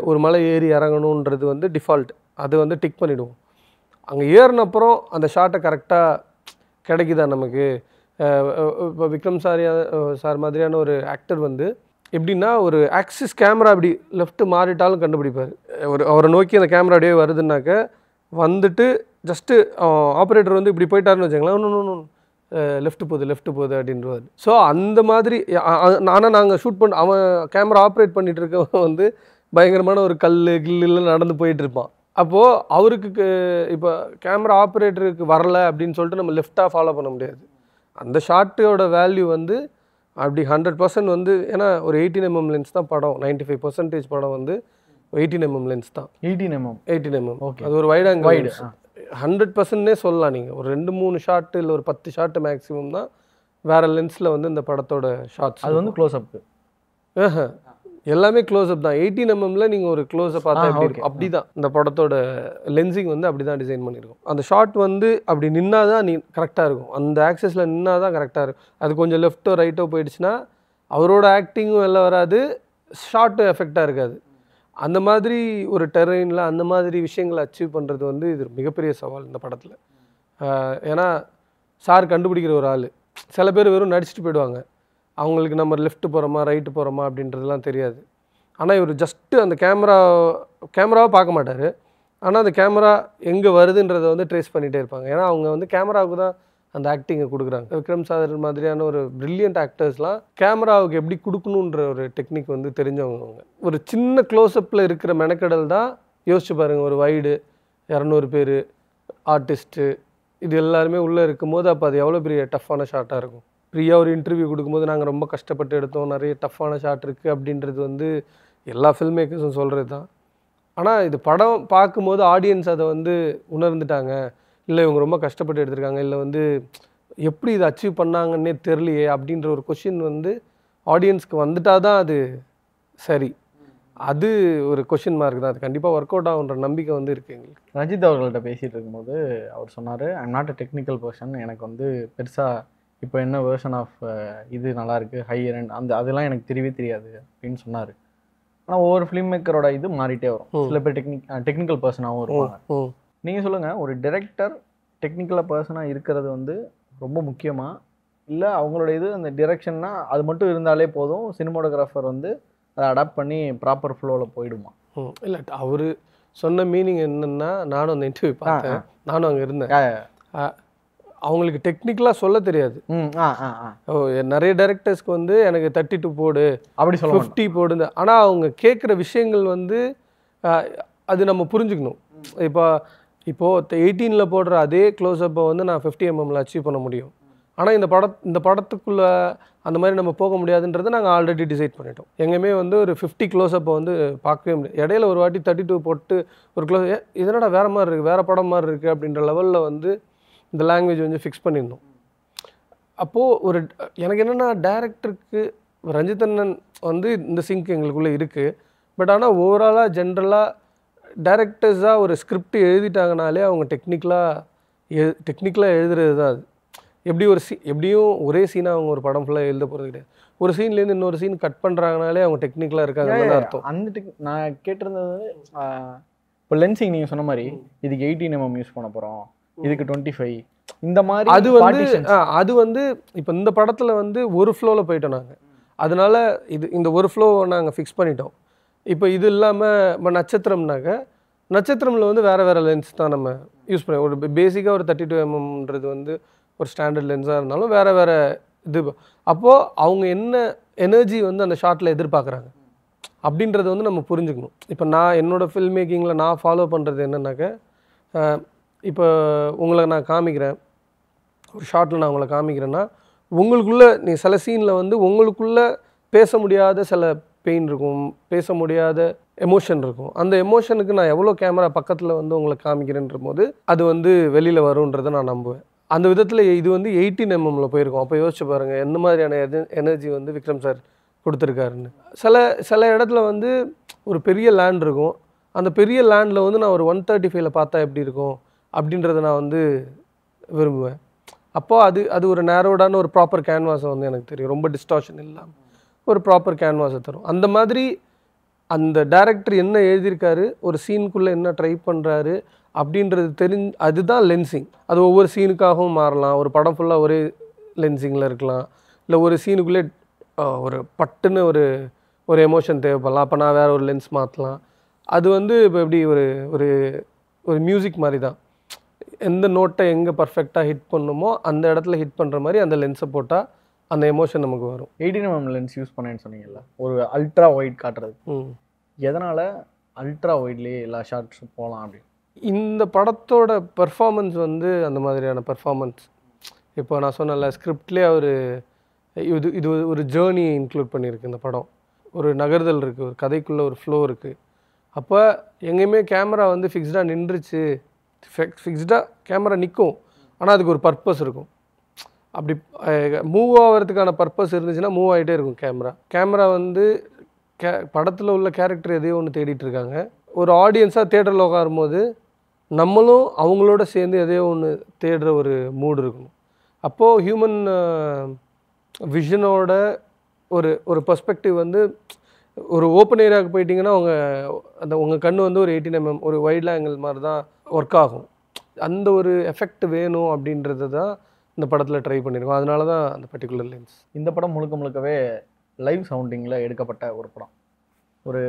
Speaker 2: ஒரு மலை ஏறி இறங்கணுன்றது வந்து டிஃபால்ட். அது வந்து டிக் பண்ணிவிடுவோம். அங்கே ஏறினப்புறம் அந்த ஷாட்டை கரெக்டாக கிடைக்குதா நமக்கு. இப்போ விக்ரம் சார் மாதிரியான ஒரு ஆக்டர் வந்து எப்படின்னா, ஒரு ஆக்சிஸ் கேமரா அப்படி லெஃப்ட்டு மாறிட்டாலும் கண்டுபிடிப்பார். அவரை நோக்கி அந்த கேமரா அப்படியே வருதுன்னாக்க வந்துட்டு ஜஸ்ட்டு ஆப்ரேட்டர் வந்து இப்படி போயிட்டாருன்னு வச்சுங்களேன், இன்னும் லெஃப்ட் போகுது அப்படின்றவார். ஸோ அந்த மாதிரி ஆனால் நாங்கள் ஷூட் பண்ண அவன் கேமரா ஆப்ரேட் பண்ணிகிட்டு இருக்கவன் வந்து பயங்கரமான ஒரு கில்லில் நடந்து போயிட்டு இருப்பான். அப்போது அவருக்கு இப்போ கேமரா ஆப்ரேட்டருக்கு வரல அப்படின்னு சொல்லிட்டு நம்ம லெஃப்டாக ஃபாலோ பண்ண முடியாது. அந்த ஷாட்டோட வேல்யூ வந்து அப்படி 100% வந்து, ஏன்னா ஒரு 18mm லென்ஸ் தான் படம். 95% படம் வந்து 18mm லென்ஸ் தான். 18mm okay. அது ஒரு வைட் 100%னே சொல்லலாம். நீங்கள் ஒரு 2-3 ஷாட்டு இல்லை ஒரு 10 ஷாட்டு மேக்ஸிமம் தான் வேறு லென்ஸில் வந்து இந்த படத்தோட ஷாட்ஸ்.
Speaker 3: அது வந்து க்ளோஸ்அப்பு
Speaker 2: எல்லாமே க்ளோஸ்அப் தான். 18mm நீங்கள் ஒரு க்ளோஸ்அப் பார்த்தா எப்படி இருக்கும், அப்படி தான் இந்த படத்தோட லென்சிங் வந்து அப்படி தான் டிசைன் பண்ணியிருக்கும். அந்த ஷாட் வந்து அப்படி நின்னா தான் நீ கரெக்டாக இருக்கும். அந்த ஆக்சஸில் நின்னா தான் கரெக்டாக இருக்கும். அது கொஞ்சம் லெஃப்ட்டோ ரைட்டோ போயிடுச்சுன்னா அவரோட ஆக்டிங்கும் வெளில வராது, ஷாட்டும் எஃபெக்டாக இருக்காது. அந்த மாதிரி ஒரு டெரெயினில் அந்த மாதிரி விஷயங்களை அச்சீவ் பண்ணுறது வந்து இது மிகப்பெரிய சவால் இந்த படத்தில். ஏன்னா சார் கண்டுபிடிக்கிற ஒரு ஆள். சில பேர் வெறும் நடிச்சுட்டு போயிடுவாங்க, அவங்களுக்கு நம்ம லெஃப்ட் போகிறோமா ரைட்டு போகிறோமா அப்படின்றதுலாம் தெரியாது. ஆனால் இவர் ஜஸ்ட்டு அந்த கேமராவை பார்க்க மாட்டார், ஆனால் அந்த கேமரா எங்கே வருதுன்றதை வந்து ட்ரேஸ் பண்ணிகிட்டே இருப்பாங்க. ஏன்னா அவங்க வந்து கேமராவுக்கு தான் அந்த ஆக்டிங்கை கொடுக்குறாங்க. விக்ரம் சார் மாதிரியான ஒரு பிரில்லியன்ட் ஆக்டர்ஸ்லாம் கேமராவுக்கு எப்படி கொடுக்கணுன்ற ஒரு டெக்னிக் வந்து தெரிஞ்சவங்க. ஒரு சின்ன க்ளோஸ்அப்பில் இருக்கிற மெனக்கடல் தான் யோசிச்சு பாருங்கள். ஒரு வைடு 200 பேர் ஆர்டிஸ்ட்டு இது எல்லாருமே உள்ளே இருக்கும்போது அப்போ அது எவ்வளோ பெரிய டஃப்பான ஷாட்டாக இருக்கும். ஃப்ரீயாக ஒரு இன்டர்வியூ கொடுக்கும்போது நாங்கள் ரொம்ப கஷ்டப்பட்டு எடுத்தோம், நிறைய டஃப்பான ஷாட் இருக்குது அப்படின்றது வந்து எல்லா ஃபில்ம் மேக்கர்ஸும் சொல்கிறது தான். ஆனால் இது படம் பார்க்கும்போது ஆடியன்ஸ் அதை வந்து உணர்ந்துட்டாங்க, இல்லை இவங்க ரொம்ப கஷ்டப்பட்டு எடுத்திருக்காங்க, இல்லை வந்து எப்படி இதை அச்சீவ் பண்ணாங்கன்னே தெரியலையே அப்படின்ற ஒரு கொஷின் வந்து ஆடியன்ஸ்க்கு வந்துட்டால் தான் அது சரி. அது ஒரு கொஷின் மார்க் தான். அது கண்டிப்பாக ஒர்க் அவுட் ஆகுன்ற நம்பிக்கை வந்து இருக்குது எங்களுக்கு.
Speaker 3: ரஞ்சித் அவர்கள்ட்ட பேசிகிட்டு இருக்கும்போது அவர் சொன்னார், I'm not a technical person, எனக்கு வந்து பெருசாக இப்போ என்ன வேர்ஷன் ஆஃப் இது நல்லாயிருக்கு ஹையர் அண்ட் அதெல்லாம் எனக்கு தெரியவே தெரியாது அப்படின்னு சொன்னார். ஆனால் ஒவ்வொரு ஃபிலிம் மேக்கரோட இது மாறிட்டே வரும். சில பேர் டெக்னிக்கல் பர்சனாகவும் இருப்பாங்க. நீங்கள் சொல்லுங்கள், ஒரு டைரக்டர் டெக்னிக்கலாக பர்சனாக இருக்கிறது வந்து ரொம்ப முக்கியமாக, இல்லை அவங்களோட இது அந்த டிரெக்ஷன்னா அது மட்டும் இருந்தாலே போதும், சினிமாட்டோகிராஃபர் வந்து அதை அடாப்ட் பண்ணி ப்ராப்பர் ஃப்ளோவில் போயிடுமா?
Speaker 2: இல்லை, அவர் சொன்ன மீனிங் என்னென்னா, நானும் அந்த இன்டர்வியூ பார்த்தேன், நானும் அங்கே இருந்தேன். அவங்களுக்கு டெக்னிக்கலாக சொல்ல தெரியாது. நிறைய டைரக்டர்ஸ்க்கு வந்து எனக்கு 32 போடு அப்படி சொல்ல 50 போடுங்க. ஆனால் அவங்க கேட்குற விஷயங்கள் வந்து அது நம்ம புரிஞ்சுக்கணும். இப்போது 18 போடுற அதே க்ளோஸ்அப்பை வந்து நான் 50mm அச்சீவ் பண்ண முடியும். ஆனால் இந்த படத்துக்குள்ளே அந்த மாதிரி நம்ம போக முடியாதுன்றதை நாங்கள் ஆல்ரெடி டிசைட் பண்ணிட்டோம். எங்கேயுமே வந்து ஒரு 50 க்ளோஸ்அப்பை வந்து பார்க்கவே முடியாது. இடையில ஒரு வாட்டி 32 போட்டு ஒரு இதனோட வேறு மாதிரி இருக்குது, வேறு படம் மாதிரி இருக்குது அப்படின்ற லெவலில் வந்து இந்த லாங்குவேஜ் வந்து ஃபிக்ஸ் பண்ணியிருந்தோம். அப்போது ஒரு எனக்கு என்னென்னா டேரக்டருக்கு ரஞ்சித் அண்ணன் வந்து இந்த சிங்க் எங்களுக்குள்ளே இருக்குது. பட் ஆனால் ஓவராலாக ஜென்ரலாக டேரக்டர்ஸாக ஒரு ஸ்கிரிப்ட் எழுதிட்டாங்கனாலே அவங்க டெக்னிக்கலாக எழுதுறது தான் அது. எப்படி ஒரு எப்படியும் ஒரே சீனாக அவங்க ஒரு படம் ஃபுல்லாக எழுத போகிறது கிடையாது. ஒரு சீன்லேருந்து இன்னொரு சீன் கட் பண்ணுறாங்கனாலே அவங்க டெக்னிக்கலாக இருக்காங்கன்னு அர்த்தம்.
Speaker 3: அந்த நான் கேட்டிருந்தது இப்போ லென்சிங் நீங்கள் சொன்ன மாதிரி இதுக்கு 18mm யூஸ் பண்ண போகிறோம், இதுக்கு 25 இந்த மாதிரி
Speaker 2: அது வந்து இப்போ இந்த படத்தில் வந்து ஒரு ஃப்ளோவில் போயிட்டோம் நாங்கள். அதனால இந்த ஒரு ஃப்ளோவை நாங்கள் ஃபிக்ஸ் பண்ணிட்டோம். இப்போ இது இல்லாமல் இப்போ நட்சத்திரமில் வந்து வேறு லென்ஸ் தான் நம்ம யூஸ் பண்ணுவோம். ஒரு பேசிக்காக ஒரு 32mmன்றது வந்து ஒரு ஸ்டாண்டர்ட் லென்ஸாக இருந்தாலும் வேறு இது. அப்போது அவங்க என்ன எனர்ஜி வந்து அந்த ஷாட்டில் எதிர்பார்க்குறாங்க அப்படின்றத வந்து நம்ம புரிஞ்சுக்கணும். இப்போ நான் என்னோடய ஃபில்ம் மேக்கிங்கில் நான் ஃபாலோ பண்ணுறது என்னன்னாக்க, இப்போ உங்களை நான் காமிக்கிறேன், ஒரு ஷாட்டில் நான் உங்களை காமிக்கிறேன்னா உங்களுக்குள்ளே நீ சில சீனில் வந்து உங்களுக்குள்ளே பேச முடியாத சில பெயின் இருக்கும், பேச முடியாத எமோஷன் இருக்கும். அந்த எமோஷனுக்கு நான் எவ்வளோ கேமரா பக்கத்தில் வந்து உங்களை காமிக்கிறேன்ற போது அது வந்து வெளியில் வரும்ன்றதை நான் நம்புவேன். அந்த விதத்தில் இது வந்து 18mm போயிருக்கோம். அப்போ யோசிச்சு பாருங்கள் எந்த மாதிரியான எனர்ஜி வந்து விக்ரம் சார் கொடுத்துருக்காருன்னு. சில இடத்துல வந்து ஒரு பெரிய லேண்ட் இருக்கும், அந்த பெரிய லேண்டில் வந்து நான் ஒரு 135ல் பார்த்தா எப்படி இருக்கும் அப்படின்றத நான் வந்து விரும்புவேன். அப்போது அது ஒரு நேரோடான ஒரு ப்ராப்பர் கேன்வாஸை வந்து எனக்கு தெரியும், ரொம்ப டிஸ்டார்ஷன் இல்லாமல் ஒரு ப்ராப்பர் கேன்வாஸை தரும். அந்த மாதிரி அந்த டைரக்டர் என்ன எழுதியிருக்காரு, ஒரு சீனுக்குள்ளே என்ன ட்ரை பண்ணுறாரு அப்படின்றது அதுதான் லென்சிங். அது ஒவ்வொரு சீனுக்காகவும் மாறலாம். ஒரு படம் ஃபுல்லாக ஒரே லென்சிங்கில் இருக்கலாம், இல்லை ஒரு சீனுக்குள்ளே ஒரு பட்டுன்னு ஒரு எமோஷன் தேவைப்படலாம், அப்போ நான் வேறு ஒரு லென்ஸ் மாற்றலாம். அது வந்து இப்போ எப்படி ஒரு மியூசிக் மாதிரி தான். எந்த நோட்டை எங்கே பர்ஃபெக்டாக ஹிட் பண்ணுமோ அந்த இடத்துல ஹிட் பண்ணுற மாதிரி அந்த லென்ஸை போட்டால் அந்த எமோஷன் நமக்கு வரும்.
Speaker 3: 18mm லென்ஸ் யூஸ் பண்ணேன்னு சொன்னீங்கல்ல, ஒரு அல்ட்ரா ஒயிட் காட்டுறது, எதனால் அல்ட்ரா ஒயிட்லேயே எல்லா ஷார்ட்ஸும் போகலாம் அப்படின்னு?
Speaker 2: இந்த படத்தோட பர்ஃபார்மன்ஸ் வந்து அந்த மாதிரியான பர்ஃபார்மன்ஸ். இப்போ நான் சொன்னல ஸ்கிரிப்ட்லேயே இது ஒரு ஜேர்னியை இன்க்ளூட் பண்ணியிருக்கு இந்த படம். ஒரு நகர்தல் இருக்குது, ஒரு கதைக்குள்ளே ஒரு ஃப்ளோ இருக்குது. அப்போ எங்கேயுமே கேமரா வந்து ஃபிக்ஸ்டாக நின்றுச்சு, ஃபிக்ஸ்டாக கேமரா நிற்கும், ஆனால் அதுக்கு ஒரு பர்பஸ் இருக்கும். அப்படி மூவ் ஆகிறதுக்கான பர்பஸ் இருந்துச்சுன்னா மூவ் ஆகிட்டே இருக்கும் கேமரா வந்து படத்தில் உள்ள கேரக்டர் எதையோ ஒன்று தேடிட்டு இருக்காங்க. ஒரு ஆடியன்ஸாக தேட்டரில் உட்காரும்போது நம்மளும் அவங்களோட சேர்ந்து எதையோ ஒன்று தேடுற ஒரு மூடு இருக்கணும். அப்போது ஹியூமன் விஷனோட ஒரு பெர்ஸ்பெக்டிவ் வந்து ஒரு ஓப்பன் ஏரியாவுக்கு போயிட்டிங்கன்னா உங்கள் கண் வந்து ஒரு 18mm ஒரு வைட் ஆங்கிள் மாதிரி தான் ஒர்க் ஆகும். அந்த ஒரு எஃபெக்ட் வேணும் அப்படின்றது தான் இந்த படத்தில் ட்ரை பண்ணியிருக்கோம். அதனால தான் அந்த பர்டிகுலர் லென்ஸ்.
Speaker 3: இந்த படம் முழுக்கவே லைவ் சவுண்டிங்கில் எடுக்கப்பட்ட ஒரு படம். ஒரு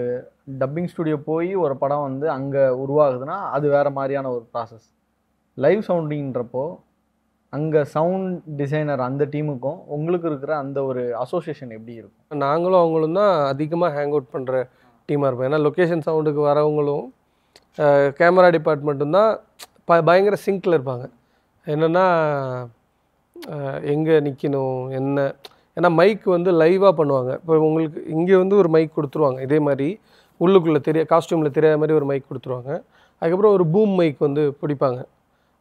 Speaker 3: டப்பிங் ஸ்டுடியோ போய் ஒரு படம் வந்து அங்கே உருவாகுதுன்னா அது வேறு மாதிரியான ஒரு ப்ராசஸ். லைவ் சவுண்டிங்கிறப்போ அங்கே சவுண்ட் டிசைனர் அந்த டீமுக்கும் உங்களுக்கு இருக்கிற அந்த ஒரு அசோசியேஷன் எப்படி இருக்கும்?
Speaker 2: நாங்களும் அவங்களும் தான் அதிகமாக ஹேங் அவுட் பண்ணுற டீமாக இருப்போம். ஏன்னா லொக்கேஷன் சவுண்டுக்கு வரவங்களும் கேமரா டிபார்ட்மெண்ட்டும் தான் பயங்கர சிங்கில் இருப்பாங்க. என்னென்னா எங்கே நிற்கணும் என்ன, ஏன்னா மைக் வந்து லைவாக பண்ணுவாங்க. இப்போ உங்களுக்கு இங்கே வந்து ஒரு மைக் கொடுத்துருவாங்க, இதே மாதிரி உள்ளுக்குள்ளே காஸ்டியூமில் தெரியாத மாதிரி ஒரு மைக் கொடுத்துருவாங்க. அதுக்கப்புறம் ஒரு பூம் மைக் வந்து பிடிப்பாங்க.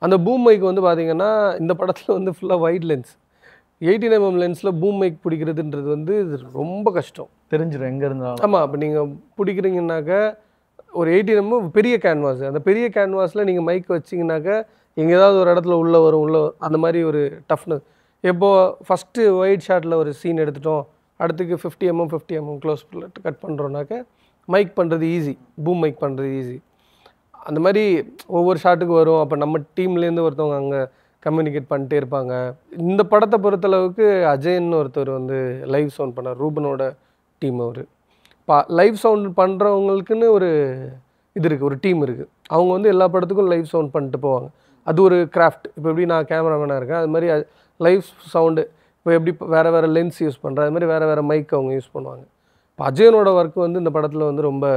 Speaker 2: அந்த பூம் மைக் வந்து பார்த்திங்கன்னா இந்த படத்தில் வந்து ஃபுல்லாக வைட் லென்ஸ், 18mm லென்ஸில் பூம் மைக் பிடிக்கிறதுன்றது வந்து இது ரொம்ப கஷ்டம்.
Speaker 3: தெரிஞ்சிடும் எங்கே இருந்தாலும்.
Speaker 2: ஆமாம், இப்போ நீங்கள் பிடிக்கிறீங்கன்னாக்க ஒரு 18mm பெரிய கேன்வாஸ், அந்த பெரிய கேன்வாஸில் நீங்கள் மைக் வச்சிங்கனாக்கா எங்கே ஏதாவது ஒரு இடத்துல உள்ளே வரும் அந்த மாதிரி ஒரு டஃப்னஸ். இப்போது ஃபஸ்ட்டு ஒயிட் ஷாட்டில் ஒரு சீன் எடுத்துட்டோம், அடுத்துக்கு 50mm க்ளோஸ் கட் பண்ணுறோன்னாக்க மைக் பண்ணுறது ஈஸி, பூம் மைக் பண்ணுறது ஈஸி. அந்த மாதிரி ஒவ்வொரு ஷாட்டுக்கு வரும். அப்போ நம்ம டீம்லேருந்து ஒருத்தவங்க அங்கே கம்யூனிகேட் பண்ணிட்டே இருப்பாங்க. இந்த படத்தை பொறுத்தளவுக்கு அஜயன்னு ஒருத்தர் வந்து லைவ் சவுண்ட் பண்ணார், ரூபனோட டீம். அவர் லைவ் சவுண்ட் பண்ணுறவங்களுக்குன்னு ஒரு இது இருக்குது, ஒரு டீம் இருக்குது. அவங்க வந்து எல்லா படத்துக்கும் லைவ் சவுண்ட் பண்ணிட்டு போவாங்க. அது ஒரு கிராஃப்ட். இப்போ எப்படி நான் கேமராமேனாக இருக்கேன், அது மாதிரி லைவ் சவுண்டு இப்போ எப்படி வேறு லென்ஸ் யூஸ் பண்ணுறேன், அது மாதிரி வேறு மைக் அவங்க யூஸ் பண்ணுவாங்க. இப்போ அஜயனோட ஒர்க்கு வந்து இந்த படத்தில் வந்து ரொம்ப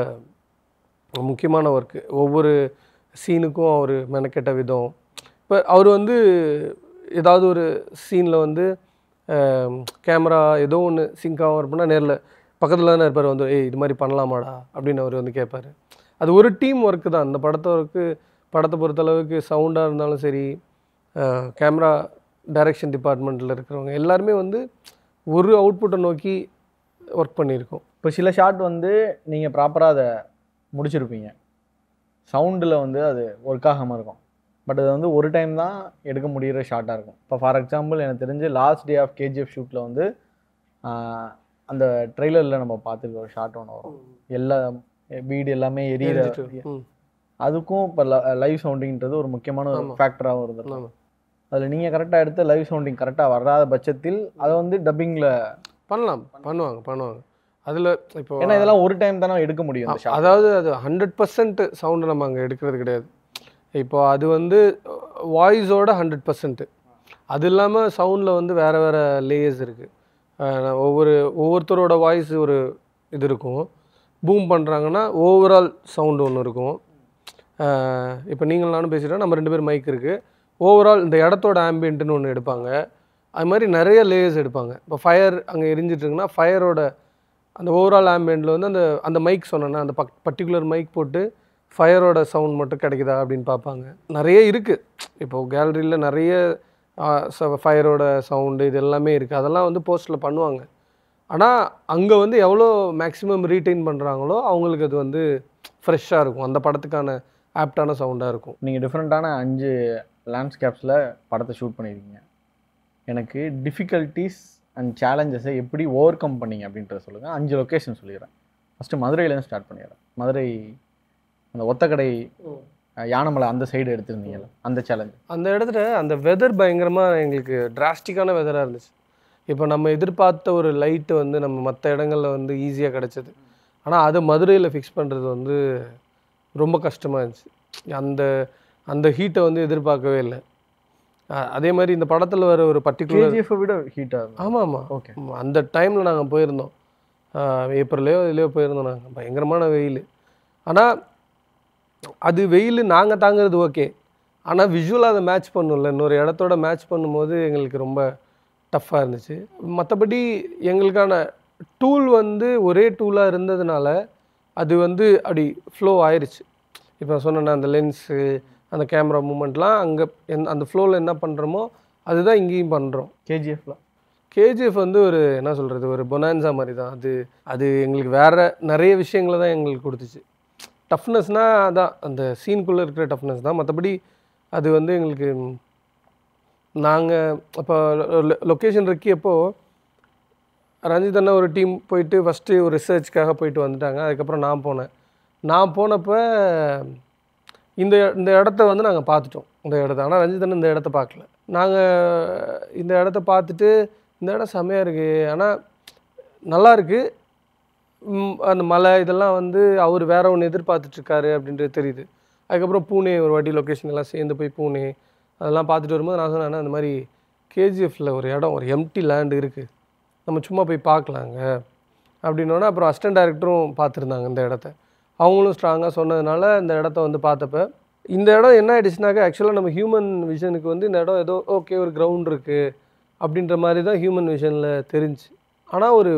Speaker 2: முக்கியமான ஒர்க்கு. ஒவ்வொரு சீனுக்கும் அவர் மெனக்கெட்ட விதம். இப்போ அவர் வந்து ஏதாவது ஒரு சீனில் வந்து கேமரா ஏதோ ஒன்று சிங்காகவும் இருப்போம்னா நேரில் பக்கத்தில் தானே இருப்பார், வந்து இது மாதிரி பண்ணலாமாடா அப்படின்னு அவர் வந்து கேட்பார். அது ஒரு டீம் ஒர்க்கு தான். இந்த படத்தை பொறுத்தளவுக்கு சவுண்டாக இருந்தாலும் சரி, கேமரா டைரக்ஷன் டிபார்ட்மெண்ட்டில் இருக்கிறவங்க எல்லாருமே வந்து ஒரு அவுட்புட்டை நோக்கி ஒர்க் பண்ணியிருக்கோம்.
Speaker 3: இப்போ சில ஷாட் வந்து நீங்கள் ப்ராப்பராக அதை முடிச்சிருப்பீங்க, சவுண்டில் வந்து அது ஒர்க் ஆகாமல் இருக்கும். பட் அது வந்து ஒரு டைம் தான் எடுக்க முடிகிற ஷாட்டாக இருக்கும். இப்போ ஃபார் எக்ஸாம்பிள் எனக்கு தெரிஞ்சு லாஸ்ட் டே ஆஃப் கேஜிஎஃப் ஷூட்டில் வந்து அந்த ட்ரெய்லரில் நம்ம பார்த்துருக்க ஒரு ஷாட் ஒன்று வரும், எல்லா வீடு எல்லாமே எரியிற. அதுக்கும் இப்போ லைவ் சவுண்டிங்கிறது ஒரு முக்கியமான ஒரு ஃபேக்டராகவும் இருந்தது. அதில் நீங்கள் கரெக்டாக எடுத்த லைவ் சவுண்டிங் கரெக்டாக வராத பட்சத்தில் அதை வந்து டப்பிங்கில்
Speaker 2: பண்ணுவாங்க. அதில் இப்போ
Speaker 3: ஏன்னா இதெல்லாம் ஒரு டைம் தானே எடுக்க முடியும்.
Speaker 2: அதாவது அது 100% சவுண்டு நம்ம அங்கே எடுக்கிறது கிடையாது. இப்போ அது வந்து வாய்ஸோட 100%. அது இல்லாமல் சவுண்டில் வந்து வேறு வேறு லேயர்ஸ் இருக்குது. ஒவ்வொருத்தரோட வாய்ஸ் ஒரு இது இருக்கும். பூம் பண்ணுறாங்கன்னா ஓவரால் சவுண்டு ஒன்று இருக்கும். இப்போ நீங்கள் நானும் பேசிட்டோம், நம்ம 2 பேர் மைக் இருக்குது. ஓவரால் இந்த இடத்தோட ஆம்பியன்ட்டுன்னு ஒன்று எடுப்பாங்க. அது மாதிரி நிறைய லேயர்ஸ் எடுப்பாங்க. இப்போ ஃபயர் அங்கே எரிஞ்சிட்ருக்குன்னா ஃபயரோட அந்த ஓவரால் ஆம்பியன்ட்டில் வந்து அந்த அந்த மைக் சொன்னேன்னா அந்த பர்டிகுலர் மைக் போட்டு ஃபயரோட சவுண்ட் மட்டும் கிடைக்குதா அப்படின்னு பார்ப்பாங்க. நிறைய இருக்குது. இப்போது கேலரியில் நிறைய ஃபயரோட சவுண்டு இது எல்லாமே இருக்குது. அதெல்லாம் வந்து போஸ்ட்டில் பண்ணுவாங்க. ஆனால் அங்கே வந்து எவ்வளோ மேக்ஸிமம் ரீட்டைன் பண்ணுறாங்களோ அவங்களுக்கு அது வந்து ஃப்ரெஷ்ஷாக இருக்கும், அந்த படத்துக்கான ஆப்டான சவுண்டாக இருக்கும்.
Speaker 3: நீங்கள் டிஃப்ரெண்ட்டான 5 லேண்ட்ஸ்கேப்ஸில் படத்தை ஷூட் பண்ணியிருக்கீங்க. எனக்கு டிஃபிகல்ட்டிஸ் அண்ட் சேலஞ்சஸை எப்படி ஓவர் கம் பண்ணிங்க அப்படின்றத சொல்லுங்கள். 5 லொக்கேஷன் சொல்லிடுறேன். ஃபஸ்ட்டு மதுரையிலேருந்து ஸ்டார்ட் பண்ணிடுறேன். மதுரை அந்த ஒத்தக்கடை யானமலை அந்த சைடு எடுத்திருந்தீங்கல்ல, அந்த சேலஞ்ச்.
Speaker 2: அந்த இடத்துல அந்த வெதர் பயங்கரமாக எங்களுக்கு டிராஸ்டிக்கான வெதராக இருந்துச்சு. இப்போ நம்ம எதிர்பார்த்த ஒரு லைட்டு வந்து நம்ம மற்ற இடங்களில் வந்து ஈஸியாக கிடச்சிது. ஆனால் அது மதுரையில் ஃபிக்ஸ் பண்ணுறது வந்து ரொம்ப கஷ்டமாக இருந்துச்சு. அந்த அந்த ஹீட்டை வந்து எதிர்பார்க்கவே இல்லை. அதே மாதிரி இந்த படத்தில் வர ஒரு பர்டிகுலர்
Speaker 3: விட ஹீட்டாக.
Speaker 2: ஆமாம். ஓகே, அந்த டைமில் நாங்கள் போயிருந்தோம், ஏப்ரல்லையோ இதுலையோ போயிருந்தோம். நாங்கள் பயங்கரமான வெயில். ஆனால் அது வெயில் நாங்கள் தாங்கிறது ஓகே, ஆனால் விஷுவலாக அதை மேட்ச் பண்ணல, இன்னொரு இடத்தோட மேட்ச் பண்ணும்போது எங்களுக்கு ரொம்ப டஃப்பாக இருந்துச்சு. மற்றபடி எங்களுக்கான டூல் வந்து ஒரே டூலாக இருந்ததுனால அது வந்து அப்படி ஃப்ளோ ஆயிடுச்சு. இப்போ சொன்னேன்னா அந்த லென்ஸு அந்த கேமரா மூமெண்ட்லாம் அங்கே அந்த ஃப்ளோவில் என்ன பண்ணுறோமோ அதுதான் இங்கேயும் பண்ணுறோம். கேஜிஎஃப் வந்து ஒரு என்ன சொல்கிறது, ஒரு பொனான்சா மாதிரி தான். அது எங்களுக்கு வேறு நிறைய விஷயங்களை தான் எங்களுக்கு கொடுத்துச்சு. டஃப்னஸ்னால் அதான் அந்த சீனுக்குள்ளே இருக்கிற டஃப்னஸ் தான். மற்றபடி அது வந்து எங்களுக்கு நாங்கள் இப்போ லொக்கேஷன் இருக்கியப்போ ரஞ்சித் அண்ணா ஒரு டீம் போயிட்டு ஃபஸ்ட்டு ஒரு ரிசர்ச்சுக்காக போயிட்டு வந்துட்டாங்க. அதுக்கப்புறம் நான் போனப்போ இந்த இடத்த வந்து நாங்கள் பார்த்துட்டோம், இந்த இடத்த. ஆனால் ரஞ்சித் அண்ணன் இந்த இடத்த பார்க்கல. நாங்கள் இந்த இடத்த பார்த்துட்டு இந்த இடம் செம்மையாக இருக்குது, ஆனால் நல்லா இருக்குது, அந்த மலை இதெல்லாம் வந்து அவர் வேற ஒன்று எதிர்பார்த்துட்ருக்காரு அப்படின்றது தெரியுது. அதுக்கப்புறம் பூனே ஒரு வாட்டி லொக்கேஷன் எல்லாம் சேர்ந்து போய் பூனே அதெல்லாம் பார்த்துட்டு வரும்போது நான் சொன்னேன், அந்த மாதிரி கேஜிஎஃப்பில் ஒரு இடம், ஒரு எம்டி லேண்டு இருக்குது, நம்ம சும்மா போய் பார்க்கலாங்க அப்படின்னோடனே அப்புறம் அசிஸ்டன்ட் டைரக்டரும் பார்த்துருந்தாங்க இந்த இடத்த. அவங்களும் ஸ்ட்ராங்காக சொன்னதுனால இந்த இடத்த வந்து பார்த்தப்ப இந்த இடம் என்ன ஆகிடுச்சுனாக்கா, ஆக்சுவலாக நம்ம ஹியூமன் விஷனுக்கு வந்து இந்த இடம் ஏதோ ஓகே ஒரு கிரவுண்ட் இருக்குது அப்படின்ற மாதிரி தான் ஹியூமன் விஷனில் தெரிஞ்சு. ஆனால் ஒரு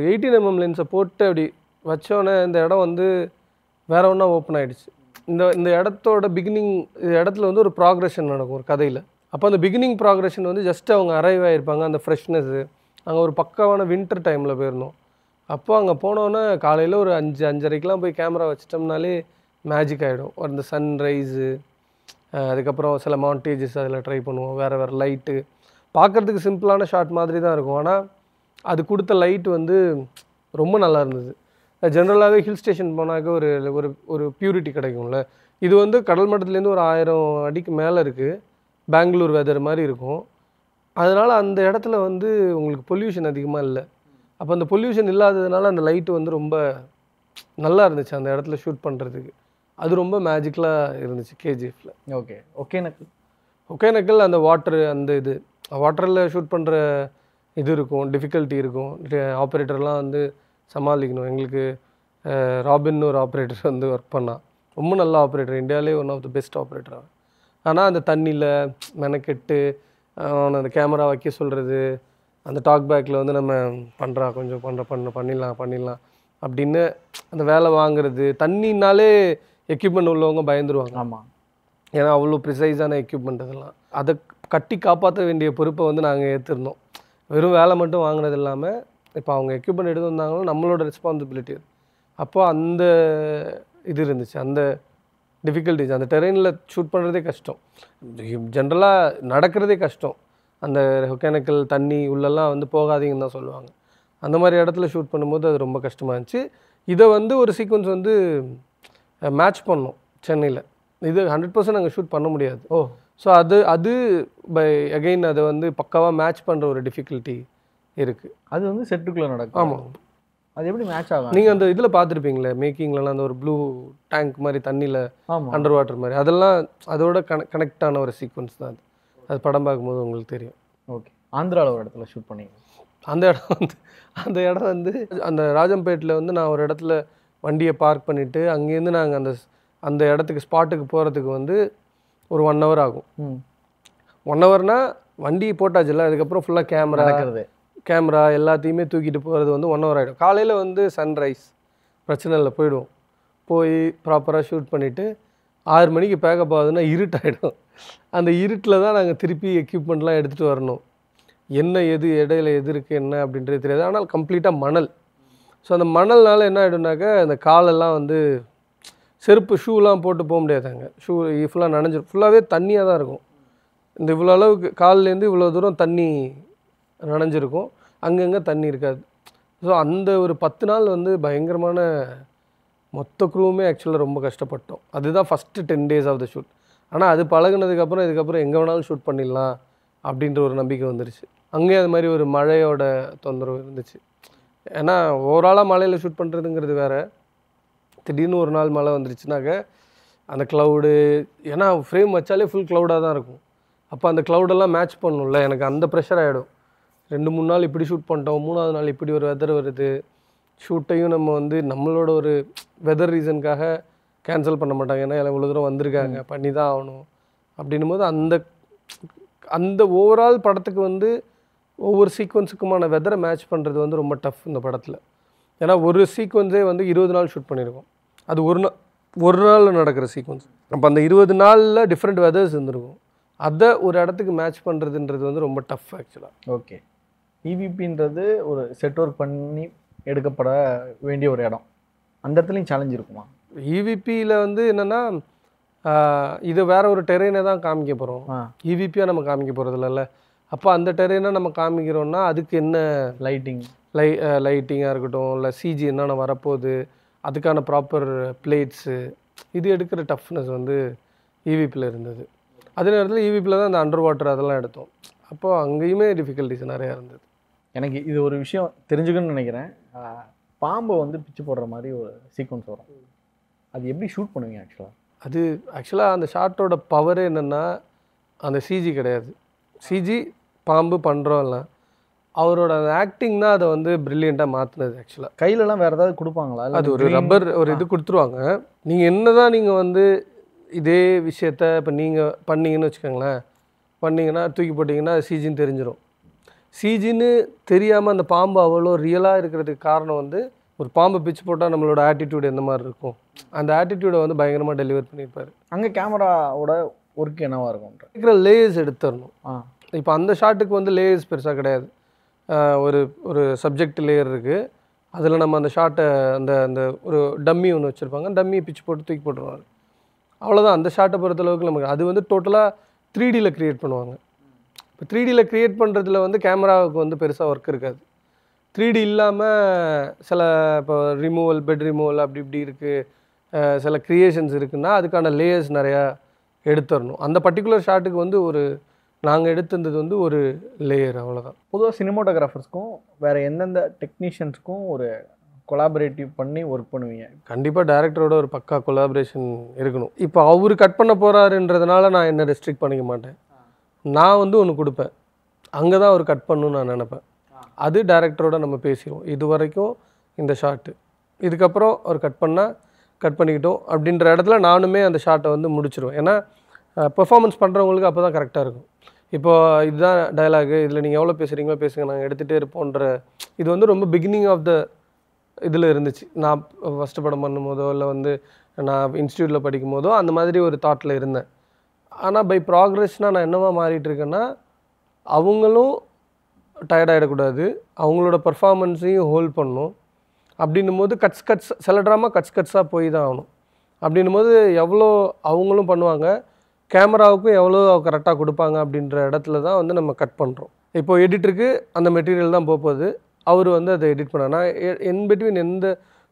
Speaker 2: 18mm லென்ஸை போட்டு அப்படி வச்சோன்னே இந்த இடம் வந்து வேற ஒன்றா ஓப்பன் ஆகிடுச்சு. இந்த இடத்தோட பிகினிங், இந்த இடத்துல வந்து ஒரு ப்ராக்ரெஷன் நடக்கும் ஒரு கதையில். அப்போ அந்த பிகினிங் ப்ராக்ரெஷன் வந்து ஜஸ்ட் அவங்க அரைவ் ஆகிருப்பாங்க, அந்த ஃப்ரெஷ்னஸ்ஸு. அங்கே ஒரு பக்காவான வின்டர் டைமில் போயிருந்தோம். அப்போ அங்கே போனோன்னே காலையில் ஒரு 5-5:30க்கெலாம் போய் கேமரா வச்சிட்டோம்னாலே மேஜிக் ஆகிடும். அந்த சன்ரைஸு, அதுக்கப்புறம் சில மாண்டேஜஸ் அதில் ட்ரை பண்ணுவோம், வேறு லைட்டு. பார்க்குறதுக்கு சிம்பிளான ஷாட் மாதிரி தான் இருக்கும், ஆனால் அது கொடுத்த லைட் வந்து ரொம்ப நல்லா இருந்தது. ஜென்ரலாகவே ஹில் ஸ்டேஷன் போனாக்க ஒரு ஒரு ஒரு பியூரிட்டி கிடைக்கும்ல. இது வந்து கடல் மட்டத்துலேருந்து ஒரு 1000 அடிக்கு மேலே இருக்குது, பெங்களூர் வெதர் மாதிரி இருக்கும். அதனால் அந்த இடத்துல வந்து உங்களுக்கு பொல்யூஷன் அதிகமாக இல்லை. அப்போ அந்த பொல்யூஷன் இல்லாததுனால அந்த லைட்டு வந்து ரொம்ப நல்லா இருந்துச்சு அந்த இடத்துல ஷூட் பண்ணுறதுக்கு. அது ரொம்ப மேஜிக்கலாக இருந்துச்சு கேஜிஎஃப்பில். ஒகேனக்கல் அந்த வாட்டரு, அந்த இது வாட்டரில் ஷூட் பண்ணுற இது இருக்கும், டிஃபிகல்ட்டி இருக்கும். ஆப்ரேட்டர்லாம் வந்து சமாளிக்கணும். எங்களுக்கு ராபின்னு ஒரு ஆப்ரேட்டர் வந்து ஒர்க் பண்ணான், ரொம்ப நல்ல ஆப்ரேட்டர், இந்தியாவிலே one of the best operator. ஆனால் அந்த தண்ணியில் மெனக்கெட்டு அவனை அந்த கேமரா வைக்க சொல்கிறது, அந்த டாக் பேக்கில் வந்து நம்ம கொஞ்சம் பண்ணிடலாம் அப்படின்னு அந்த வேலை வாங்குறது. தண்ணினாலே எக்யூப்மெண்ட் உள்ளவங்க பயந்துருவாங்க.
Speaker 3: ஆமாம்,
Speaker 2: ஏன்னா அவ்வளோ ப்ரிசைஸான எக்யூப்மெண்ட் இதெல்லாம். அதை கட்டி காப்பாற்ற வேண்டிய பொறுப்பை வந்து நாங்கள் ஏற்றிருந்தோம். வெறும் வேலை மட்டும் வாங்கினது இல்லாமல் இப்போ அவங்க எக்யூப்மெண்ட் எடுத்து வந்தாங்களும் நம்மளோட ரெஸ்பான்சிபிலிட்டி. அப்போது அந்த இது இருந்துச்சு, அந்த டிஃபிகல்ட்டிஸ். அந்த டெரெயினில் ஷூட் பண்ணுறதே கஷ்டம், ஜென்ரலாக நடக்கிறதே கஷ்டம். அந்த ஒகேனக்கல் தண்ணி உள்ளெல்லாம் வந்து போகாதீங்கன்னு தான் சொல்லுவாங்க. அந்த மாதிரி இடத்துல ஷூட் பண்ணும்போது அது ரொம்ப கஷ்டமாக இருந்துச்சு. இதை வந்து ஒரு சீக்வன்ஸ் வந்து மேட்ச் பண்ணோம் சென்னையில். இது 100% நாங்கள் ஷூட் பண்ண முடியாது. ஸோ அது பை அகெயின் அதை வந்து பக்காவாக மேட்ச் பண்ணுற ஒரு டிஃபிகல்ட்டி இருக்குது.
Speaker 3: அது வந்து செட்டுக்குள்ளே நடக்கும்.
Speaker 2: ஆமாம்.
Speaker 3: அது எப்படி மேட்ச் ஆகும்?
Speaker 2: நீங்கள் அந்த இதில் பார்த்துருப்பீங்களே மேக்கிங்லலாம், அந்த ஒரு ப்ளூ டேங்க் மாதிரி தண்ணியில் அண்டர் வாட்டர் மாதிரி, அதெல்லாம் அதோட கனெக்ட் ஆன ஒரு சீக்வன்ஸ் தான் அது. அது படம் பார்க்கும்போது உங்களுக்கு தெரியும்.
Speaker 3: ஓகே. ஆந்திராவில் ஒரு இடத்துல ஷூட் பண்ணீங்க.
Speaker 2: அந்த இடம் வந்து அந்த ராஜம்பேட்டில் வந்து நான் ஒரு இடத்துல வண்டியை பார்க் பண்ணிவிட்டு அங்கேருந்து நாங்கள் அந்த இடத்துக்கு ஸ்பாட்டுக்கு போகிறதுக்கு வந்து ஒரு 1 hour ஆகும். 1 hourனால் வண்டி போட்டாச்சுல்ல, அதுக்கப்புறம் ஃபுல்லாக கேமரா எல்லாத்தையுமே தூக்கிட்டு போகிறது வந்து 1 hour ஆகிடும். காலையில் வந்து சன்ரைஸ் பிரச்சனை இல்லை, போயிடுவோம். போய் ப்ராப்பராக ஷூட் பண்ணிவிட்டு 6 மணிக்கு பேக்கப் ஆகுதுன்னா இருட்டாகிடும். அந்த இருட்டில் தான் நாங்கள் திருப்பி எக்யூப்மெண்ட்லாம் எடுத்துகிட்டு வரணும். என்ன எது இடையில எது இருக்குது என்ன அப்படின்றது தெரியாது. ஆனால் கம்ப்ளீட்டாக மணல். ஸோ அந்த மணல்னால என்ன ஆகிடும்னாக்கா அந்த காலெல்லாம் வந்து செருப்பு ஷூலாம் போட்டு போக முடியாதாங்க. ஷூ ஃபுல்லாக நனைஞ்சிடும், ஃபுல்லாகவே தண்ணியாக தான் இருக்கும். இந்த இவ்வளோ அளவுக்கு கால்லேருந்து இவ்வளோ தூரம் தண்ணி நனைஞ்சிருக்கும், அங்கங்கே தண்ணி இருக்காது. ஸோ அந்த ஒரு 10 நாள் வந்து பயங்கரமான, மொத்த க்ரூவுமே ஆக்சுவலாக ரொம்ப கஷ்டப்பட்டோம். அதுதான் first 10 days of the shoot. ஆனால் அது பழகுனதுக்கப்புறம் இதுக்கப்புறம் எங்கே வேணாலும் ஷூட் பண்ணிடலாம் அப்படின்ற ஒரு நம்பிக்கை வந்துருச்சு. அங்கேயும் அது மாதிரி ஒரு மழையோட தொந்தரவு இருந்துச்சு. ஏன்னா ஓவராலாக மழையில் ஷூட் பண்ணுறதுங்கிறது வேறு, திடீர்னு ஒரு நாள் மழை வந்துருச்சுனாக்க அந்த க்ளவுடு, ஏன்னா ஃப்ரேம் வச்சாலே ஃபுல் க்ளவுடாக தான் இருக்கும். அப்போ அந்த க்ளவுடெல்லாம் மேட்ச் பண்ணணும்ல, எனக்கு அந்த ப்ரெஷர் ஆகிடும். 2-3 நாள் இப்படி ஷூட் பண்ணிட்டோம், 3ஆவது நாள் இப்படி ஒரு வெதர் வருது. ஷூட்டையும் நம்ம வந்து நம்மளோட ஒரு வெதர் ரீசனுக்காக கேன்சல் பண்ண மாட்டாங்க, ஏன்னா இவ்வளோ தூரம் வந்திருக்காங்க பண்ணி தான் ஆகணும் அப்படின்னும் போது அந்த ஓவரால் படத்துக்கு வந்து ஒவ்வொரு சீக்வன்ஸுக்குமான வெதரை மேட்ச் பண்ணுறது வந்து ரொம்ப டஃப் இந்த படத்தில். ஏன்னா ஒரு சீக்வன்ஸே வந்து 20 நாள் ஷூட் பண்ணியிருக்கோம். அது ஒரு நாளில் நடக்கிற சீக்வன்ஸ். அப்போ அந்த 20 நாளில் டிஃப்ரெண்ட் வெதர்ஸ் இருந்திருக்கும். அதை ஒரு இடத்துக்கு மேட்ச் பண்ணுறதுன்றது வந்து ரொம்ப டஃப் ஆக்சுவலாக.
Speaker 3: ஓகே. இவிபின்றது ஒரு செட் ஒர்க் பண்ணி எடுக்கப்பட வேண்டிய ஒரு இடம். அந்த இடத்துலையும் சேலஞ்ச் இருக்குமா?
Speaker 2: இவிபியில் வந்து என்னென்னா இது வேற ஒரு டெரெயினை தான் காமிக்க போகிறோம். இவிபியாக நம்ம காமிக்க போகிறது இல்லைல்ல. அப்போ அந்த டெரெயினை நம்ம காமிக்கிறோன்னா அதுக்கு என்ன லைட்டிங்காக இருக்கட்டும், இல்லை சிஜி என்னென்ன வரப்போகுது, அதுக்கான ப்ராப்பர் பிளேட்ஸு, இது எடுக்கிற டஃப்னஸ் வந்து இவிபியில் இருந்தது. அதே நேரத்தில் இவிபியில் தான் அந்த அண்டர் வாட்டர் அதெல்லாம் எடுத்தோம். அப்போது அங்கேயுமே டிஃபிகல்ட்டிஸ் நிறையா இருந்தது.
Speaker 3: எனக்கு இது ஒரு விஷயம் தெரிஞ்சுக்கணும்னு நினைக்கிறேன். பாம்பை வந்து பிச்சு போடுற மாதிரி ஒரு சீக்வன்ஸ் வரும், அது எப்படி ஷூட் பண்ணுவீங்க?
Speaker 2: ஆக்சுவலாக அந்த ஷார்ட்டோட பவரே என்னென்னா அந்த சிஜி கிடையாது. சிஜி பாம்பு பண்ணுறோம்ல, அவரோட அந்த ஆக்டிங் தான் அதை வந்து ப்ரில்லியண்ட்டாக மாற்றினது. ஆக்சுவலாக
Speaker 3: கையிலலாம் வேறு ஏதாவது கொடுப்பாங்களா?
Speaker 2: அது ஒரு ரப்பர் ஒரு இது கொடுத்துருவாங்க. நீங்கள் என்ன தான் நீங்கள் வந்து இதே விஷயத்த இப்போ நீங்கள் பண்ணீங்கன்னு வச்சுக்கோங்களேன், பண்ணிங்கன்னா தூக்கி போட்டிங்கன்னா அது சிஜின்னு தெரிஞ்சிடும். சிஜின்னு தெரியாமல் அந்த பாம்பு அவ்வளோ ரியலாக இருக்கிறதுக்கு காரணம் வந்து ஒரு பாம்பை பிச்சு போட்டால் நம்மளோட ஆட்டிடியூட் எந்த மாதிரி இருக்கும், அந்த ஆட்டிடியூடை வந்து பயங்கரமாக டெலிவர் பண்ணியிருப்பார்.
Speaker 3: அங்கே கேமராவோட ஒர்க் என்னவாக இருக்கும்?
Speaker 2: இருக்கிற லேயர்ஸ் எடுத்துடணும். இப்போ அந்த ஷாட்டுக்கு வந்து லேயர்ஸ் பெருசாக கிடையாது. ஒரு சப்ஜெக்ட் லேயர் இருக்குது, அதில் நம்ம அந்த ஷாட்டை அந்த ஒரு டம்மி ஒன்று வச்சுருப்பாங்க, டம்மியை பிச்சு போட்டு தூக்கி போட்டுருவாங்க, அவ்வளோதான். அந்த ஷாட்டை பொறுத்தளவுக்கு நமக்கு அது வந்து டோட்டலாக 3Dயில் க்ரியேட் பண்ணுவாங்க. இப்போ 3Dயில் க்ரியேட் பண்ணுறதுல வந்து கேமராவுக்கு வந்து பெருசாக ஒர்க் இருக்காது. 3D இல்லாமல் சில இப்போ பெட் ரிமூவல் அப்படி இப்படி இருக்குது, சில க்ரியேஷன்ஸ் இருக்குன்னா அதுக்கான லேயர்ஸ் நிறையா எடுத்துடணும். அந்த பர்டிகுலர் ஷாட்டுக்கு வந்து நாங்கள் எடுத்திருந்தது வந்து ஒரு லேயர், அவ்வளோதான்.
Speaker 3: பொதுவாக சினிமோட்டோகிராஃபர்ஸ்க்கும் வேறு எந்தெந்த டெக்னீஷியன்ஸ்க்கும் ஒரு கொலாபரேட்டிவ் பண்ணி ஒர்க் பண்ணுவீங்க?
Speaker 2: கண்டிப்பாக டேரக்டரோட ஒரு பக்கா கொலாபரேஷன் இருக்கணும். இப்போ அவர் கட் பண்ண போகிறாருன்றதுனால நான் என்ன ரெஸ்ட்ரிக்ட் பண்ணிக்க மாட்டேன். நான் வந்து ஒன்று கொடுப்பேன், அங்கே தான் அவர் கட் பண்ணணும்னு நான் நினப்பேன். அது டேரக்டரோட நம்ம பேசிடுவோம், இது வரைக்கும் இந்த ஷாட்டு, இதுக்கப்புறம் அவர் கட் பண்ணிக்கிட்டோம் அப்படின்ற இடத்துல நானுமே அந்த ஷாட்டை வந்து முடிச்சிடுவேன். ஏன்னா பெர்ஃபார்மன்ஸ் பண்ணுறவங்களுக்கு அப்போ தான் கரெக்டாக இருக்கும். இப்போது இதுதான் டயலாகு, இதில் நீங்கள் எவ்வளோ பேசுகிறீங்களோ பேசுங்க, நாங்கள் எடுத்துகிட்டே இருப்போன்ற இது வந்து ரொம்ப பிகினிங் ஆஃப் த இதில் இருந்துச்சு. நான் ஃபஸ்ட்டு படம் பண்ணும்போதோ இல்லை வந்து நான் இன்ஸ்டியூட்டில் படிக்கும் போதோ அந்த மாதிரி ஒரு தாட்டில் இருந்தேன். ஆனால் பை ப்ராக்ரெஸ்னால் நான் என்னவா மாறிட்டு இருக்கேன்னா, அவங்களும் டயர்ட் ஆகிடக்கூடாது, அவங்களோட பர்ஃபார்மன்ஸையும் ஹோல்ட் பண்ணணும். அப்படின்னும் போது சில ட்ராமா கட்ஸாக போய் தான் ஆகணும். அப்படின்னும் போது எவ்வளோ அவங்களும் பண்ணுவாங்க, கேமராவுக்கும் எவ்வளோ கரெக்டாக கொடுப்பாங்க அப்படின்ற இடத்துல தான் வந்து நம்ம கட் பண்ணுறோம். இப்போது எடிட்டருக்கு அந்த மெட்டீரியல் தான் போகுது, அவர் வந்து அதை எடிட் பண்ண. நான் என் பிட்வீன் எந்த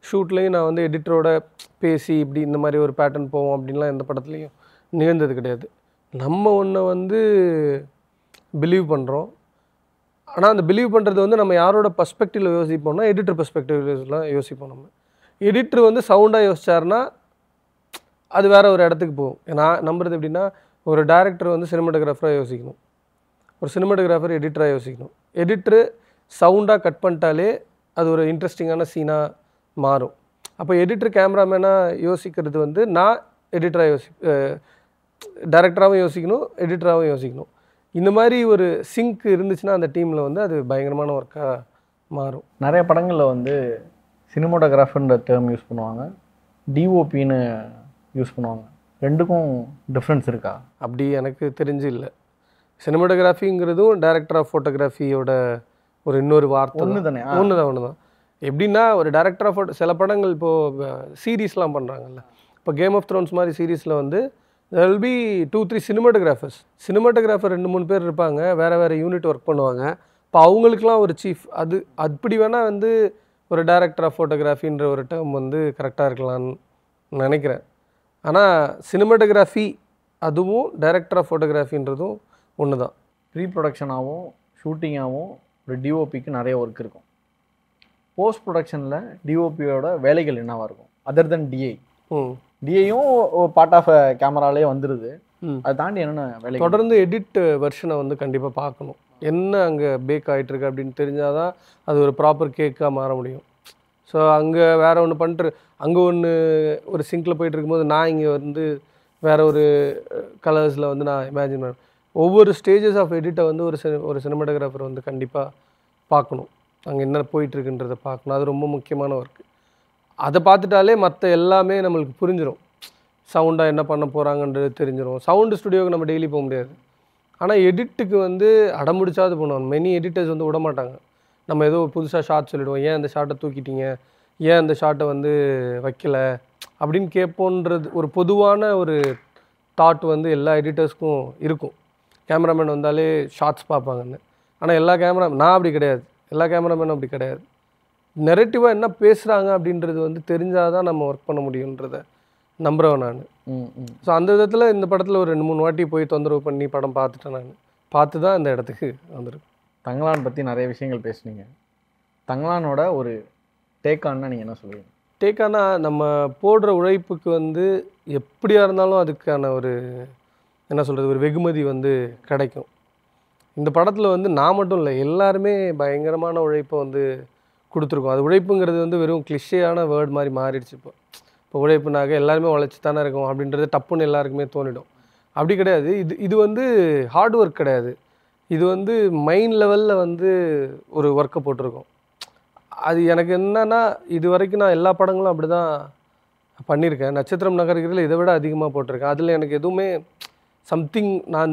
Speaker 2: ஷூட்லேயும் நான் வந்து எடிட்டரோட பேசி இப்படி இந்த மாதிரி ஒரு பேட்டர்ன் போவோம் அப்படின்லாம் எந்த படத்துலையும் நிகழ்ந்தது கிடையாது. நம்ம ஒன்றை வந்து பிலீவ் பண்ணுறோம். ஆனால் அந்த பிலீவ் பண்ணுறது வந்து நம்ம யாரோட பர்ஸ்பெக்டிவில் யோசிப்போம்னா எடிட்டர் பர்ஸ்பெக்டிவ்லாம் யோசிப்போம். நம்ம எடிட்டர் வந்து சவுண்டாக யோசிச்சாருன்னா அது வேறு ஒரு இடத்துக்கு போகும். நான் நம்புறது எப்படின்னா, ஒரு டைரக்டர் வந்து சினிமாட்டோகிராஃபராக யோசிக்கணும், ஒரு சினிமாட்டோகிராஃபர் எடிட்டராக யோசிக்கணும். எடிட்டரு சவுண்டாக கட் பண்ணிட்டாலே அது ஒரு இன்ட்ரெஸ்டிங்கான சீனாக மாறும். அப்போ எடிட்டர் கேமராமேனாக யோசிக்கிறது வந்து நான் எடிட்டராக டைரக்டராகவும் யோசிக்கணும், எடிட்டராகவும் யோசிக்கணும். இந்த மாதிரி ஒரு சிங்க் இருந்துச்சுன்னா அந்த டீமில் வந்து அது பயங்கரமான ஒர்க்காக மாறும்.
Speaker 3: நிறைய படங்களில் வந்து சினிமாட்டோகிராஃபர்ன்ற டேர்ம் யூஸ் பண்ணுவாங்க, டிஓபின்னு யூஸ் பண்ணுவாங்க. ரெண்டுக்கும் டிஃப்ரென்ஸ் இருக்கா?
Speaker 2: அப்படி எனக்கு தெரிஞ்சு இல்லை. சினிமாட்டோகிராஃபிங்கிறதும் டைரக்டர் ஆஃப் ஃபோட்டோகிராஃபியோட ஒரு இன்னொரு வார்த்தை
Speaker 3: ஒன்று தானே?
Speaker 2: ஒன்று தான். எப்படின்னா ஒரு டைரக்டர் ஆஃப் சில படங்கள் இப்போது சீரீஸ்லாம் பண்ணுறாங்கல்ல, இப்போ கேம் ஆஃப் த்ரோன்ஸ் மாதிரி சீரீஸில் வந்து there will be 2-3 சினிமாட்டோகிராஃபர் 2-3 பேர் இருப்பாங்க, வேறு யூனிட் ஒர்க் பண்ணுவாங்க. இப்போ அவங்களுக்குலாம் ஒரு சீஃப் அது அப்படி வேணால் வந்து ஒரு டைரக்டர் ஆஃப் ஃபோட்டோகிராஃபின்ற ஒரு டேர்ம் வந்து கரெக்டாக இருக்கலான்னு நினைக்கிறேன். ஆனால் சினிமாட்டோகிராஃபி அதுவும் டைரக்டர் ஆஃப் ஃபோட்டோகிராஃபின்றதும் ஒன்று தான்.
Speaker 3: ப்ரீ ப்ரொடக்ஷனாகவும் ஷூட்டிங்காகவும் ஒரு டிஓபிக்கு நிறைய ஒர்க் இருக்கும். போஸ்ட் ப்ரொடக்ஷனில் டிஓபியோட வேலைகள் என்னவாக இருக்கும் அதர் தென் டிஐ? டிஐயும் பார்ட் ஆஃப் கேமராலே வந்துடுது, அதை தாண்டி என்னென்ன வேலை?
Speaker 2: தொடர்ந்து எடிட் வெர்ஷனை வந்து கண்டிப்பாக பார்க்கணும். என்ன அங்கே பேக் ஆகிட்டுருக்கு அப்படின்னு தெரிஞ்சால் தான் அது ஒரு ப்ராப்பர் கேக்காக மாற முடியும். ஸோ அங்கே வேறு ஒன்று பண்ணிட்டு அங்கே ஒரு சிங்கில் போயிட்டு இருக்கும்போது நான் இங்கே வந்து வேறு ஒரு கலர்ஸில் வந்து நான் இமேஜின் பண்ணேன். ஒவ்வொரு ஸ்டேஜஸ் ஆஃப் எடிட்டை வந்து ஒரு சினிமாட்டோகிராஃபர் வந்து கண்டிப்பாக பார்க்கணும், அங்கே என்ன போயிட்டுருக்குன்றதை பார்க்கணும். அது ரொம்ப முக்கியமான ஒர்க்கு. அதை பார்த்துட்டாலே மற்ற எல்லாமே நம்மளுக்கு புரிஞ்சிடும். சவுண்டாக என்ன பண்ண போகிறாங்கன்றது தெரிஞ்சிடும். சவுண்டு ஸ்டுடியோவுக்கு நம்ம டெய்லி போக முடியாது, ஆனால் எடிட்டுக்கு வந்து அடம்பிடிச்சாது பண்ணுவாங்க. மெனி எடிட்டர்ஸ் வந்து விட மாட்டாங்க. நம்ம ஏதோ புதுசாக ஷார்ட் சொல்லிவிடுவோம், ஏன் அந்த ஷார்ட்டை தூக்கிட்டீங்க, ஏன் அந்த ஷார்ட்டை வந்து வைக்கலை அப்படின்னு கேட்போன்றது ஒரு பொதுவான ஒரு தாட் வந்து எல்லா எடிட்டர்ஸ்க்கும் இருக்கும். கேமராமேன் வந்தாலே ஷார்ட்ஸ் பார்ப்பாங்கன்னு. ஆனால் நான் அப்படி கிடையாது, எல்லா கேமராமேனும் அப்படி கிடையாது. நெரட்டிவாக என்ன பேசுகிறாங்க அப்படின்றது வந்து தெரிஞ்சால் தான் நம்ம ஒர்க் பண்ண முடியுன்றதை நம்புகிறேன் நான். ஸோ அந்த விதத்தில் இந்த படத்தில் ஒரு 2-3 வாட்டி போய் தொந்தரவு பண்ணி படம் பார்த்துட்டேன். நான் பார்த்து தான் இந்த இடத்துக்கு வந்திருக்கேன்.
Speaker 3: தங்கலான் பற்றி நிறைய விஷயங்கள் பேசுனீங்க. தங்கலானோட ஒரு டேக்கான்னா நீங்கள் என்ன சொல்லுவீங்க?
Speaker 2: டேக்கானா நம்ம போடுற உழைப்புக்கு வந்து எப்படியாக இருந்தாலும் அதுக்கான ஒரு என்ன சொல்கிறது, ஒரு வெகுமதி வந்து கிடைக்கும். இந்த படத்தில் வந்து நான் மட்டும் இல்லை, எல்லாருமே பயங்கரமான உழைப்பை வந்து கொடுத்துருக்கோம். அது உழைப்புங்கிறது வந்து வெறும் கிளிஷேயான வேர்ட் மாதிரி மாறிடுச்சு. இப்போ உழைப்புனாக்க எல்லாருமே உழைச்சி தானே இருக்கும் அப்படின்றது டப்புன்னு எல்லாருக்குமே தோணிடும். அப்படி கிடையாது. இது வந்து ஹார்ட் ஒர்க் கிடையாது, இது வந்து மைண்ட் லெவலில் வந்து ஒரு ஒர்க்கை போட்டிருக்கோம். அது எனக்கு என்னன்னா, இது வரைக்கும் நான் எல்லா படங்களும் அப்படி தான் பண்ணியிருக்கேன். நட்சத்திரம் நகர்களில் இதை விட அதிகமாக போட்டிருக்கேன். அதில் எனக்கு எதுவுமே சம்திங் நான்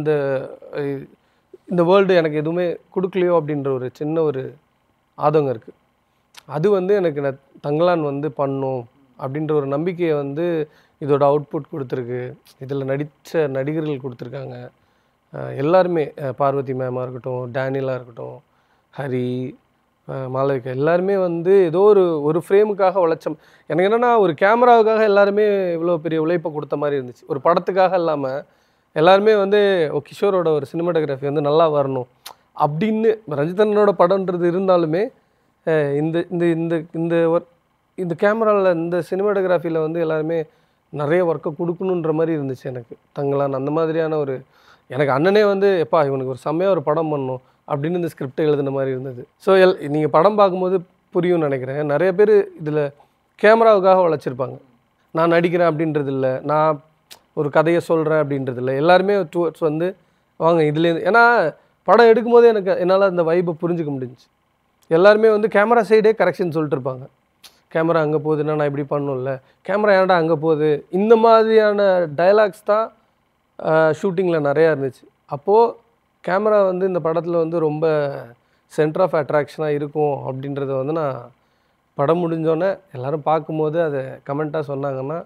Speaker 2: இந்த வேர்ல்டு எனக்கு எதுவுமே கொடுக்கலையோ அப்படின்ற ஒரு சின்ன ஒரு ஆதங்கம் இருக்குது. அது வந்து எனக்கு தங்கலான் வந்து பண்ணும் அப்படின்ற ஒரு நம்பிக்கையை வந்து இதோட அவுட்புட் கொடுத்துருக்கு. இதில் நடித்த நடிகர்கள் கொடுத்துருக்காங்க எல்லாருமே. பார்வதி மேமாக இருக்கட்டும், டேனியலாக இருக்கட்டும், ஹரி, மாளவிகா, எல்லாருமே வந்து ஏதோ ஒரு ஃப்ரேமுக்காக உழைச்சோம். எனக்கு என்னென்னா, ஒரு கேமராவுக்காக எல்லாருமே இவ்வளோ பெரிய உழைப்பை கொடுத்த மாதிரி இருந்துச்சு. ஒரு படத்துக்காக இல்லாமல் எல்லாருமே வந்து கிஷோரோட ஒரு சினிமாட்டோகிராஃபி வந்து நல்லா வரணும் அப்படின்னு. ரஞ்சிதனோட படம்ன்றது இருந்தாலுமே இந்த இந்த இந்த இந்த ஒர்க் இந்த கேமராவில் இந்த சினிமாட்டோகிராஃபியில் வந்து எல்லாருமே நிறைய ஒர்க்கை கொடுக்கணுன்ற மாதிரி இருந்துச்சு எனக்கு. தங்கலான் அந்த மாதிரியான ஒரு எனக்கு அண்ணனே வந்து எப்பா இவனுக்கு ஒரு செம்மையாக ஒரு படம் பண்ணணும் அப்படின்னு இந்த ஸ்கிரிப்டை எழுதுன மாதிரி இருந்தது. ஸோ நீங்கள் படம் பார்க்கும்போது புரியும்னு நினைக்கிறேன். நிறைய பேர் இதில் கேமராவுக்காக உழைச்சிருப்பாங்க. நான் நடிக்கிறேன் அப்படின்றது இல்லை, நான் ஒரு கதையை சொல்கிறேன் அப்படின்றது இல்லை. எல்லாருமே டுவர்ட்ஸ் வந்து வாங்க இதுலேருந்து. ஏன்னா படம் எடுக்கும்போதே என்னால் அந்த வைப்பை புரிஞ்சிக்க முடிஞ்சிச்சு. எல்லாருமே வந்து கேமரா சைடே கரெக்ஷன் சொல்லிட்டு இருப்பாங்க. கேமரா அங்கே போகுதுன்னா நான் இப்படி பண்ணணும்ல, கேமரா ஏன்டா அங்கே போகுது, இந்த மாதிரியான டயலாக்ஸ் தான் ஷூட்டிங்கில் நிறையா இருந்துச்சு. அப்போது கேமரா வந்து இந்த படத்தில் வந்து ரொம்ப சென்டர் ஆஃப் அட்ராக்ஷனாக இருக்கும் அப்படின்றத வந்து நான் படம் முடிஞ்சோடனே எல்லோரும் பார்க்கும்போது அதை கமெண்ட்டாக சொன்னாங்கன்னா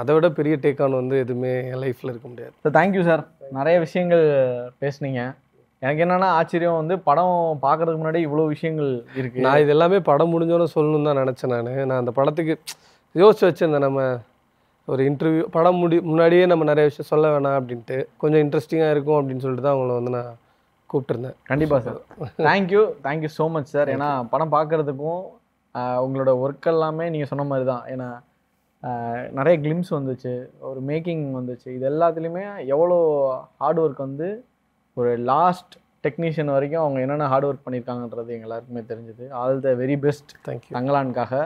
Speaker 2: அதை விட பெரிய டேக் ஆன் வந்து எதுவுமே என் லைஃப்பில் இருக்க முடியாது.
Speaker 3: சார் தேங்க்யூ சார், நிறைய விஷயங்கள் பேசுனீங்க. எனக்கு என்னென்னா ஆச்சரியம் வந்து படம் பார்க்குறதுக்கு முன்னாடி இவ்வளோ விஷயங்கள் இருக்குது.
Speaker 2: நான் இது எல்லாமே படம் முடிஞ்சோன்னே சொல்லணும்னு தான் நினச்சேன். நான் அந்த படத்துக்கு யோசிச்சு வச்சுருந்தேன், நம்ம ஒரு இன்டர்வியூ படம் முன்னாடியே நம்ம நிறைய விஷயம் சொல்ல வேணாம் அப்படின்ட்டு, கொஞ்சம் இன்ட்ரெஸ்டிங்காக இருக்கும் அப்படின்னு சொல்லிட்டு தான் அவங்கள வந்து நான் கூப்பிட்டுருந்தேன்.
Speaker 3: கண்டிப்பாக sir, thank you so much sir. ஏன்னா படம் பார்க்குறதுக்கும் உங்களோட ஒர்க் எல்லாமே நீங்கள் சொன்ன மாதிரி தான். ஏன்னா நிறைய கிளிம்ஸ் வந்துச்சு, ஒரு மேக்கிங் வந்துச்சு, இது எல்லாத்துலேயுமே எவ்வளோ ஹார்ட் ஒர்க் வந்து ஒரு லாஸ்ட் டெக்னீஷியன் வரைக்கும் அவங்க என்னென்ன ஹார்ட் ஒர்க் பண்ணியிருக்காங்கன்றது எங்கள் எல்லாருக்குமே தெரிஞ்சுது. All the very best.
Speaker 2: Thank you.
Speaker 3: தங்கலானுக்காக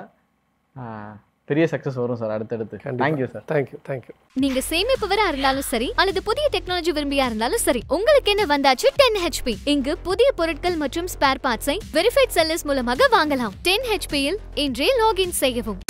Speaker 3: பெரிய சக்ஸஸ் வரும் சார் அடுத்தடுத்து. Thank you sir.
Speaker 2: தேங்க்யூ.
Speaker 1: நீங்க சேமிப்பவரா இருந்தாலும் சரி அல்லது புதிய டெக்னாலஜி விரும்பியா இருந்தாலும் சரி, உங்களுக்கு என்ன வந்தாச்சு 10 HP. இங்கு புதிய பொருட்கள் மற்றும் ஸ்பேர் பார்ட்ஸை வெரிஃபைட் செல்லர்ஸ் மூலமாக வாங்கலாம். 10 HP இல் இன்றே லாகின் செய்யவும்.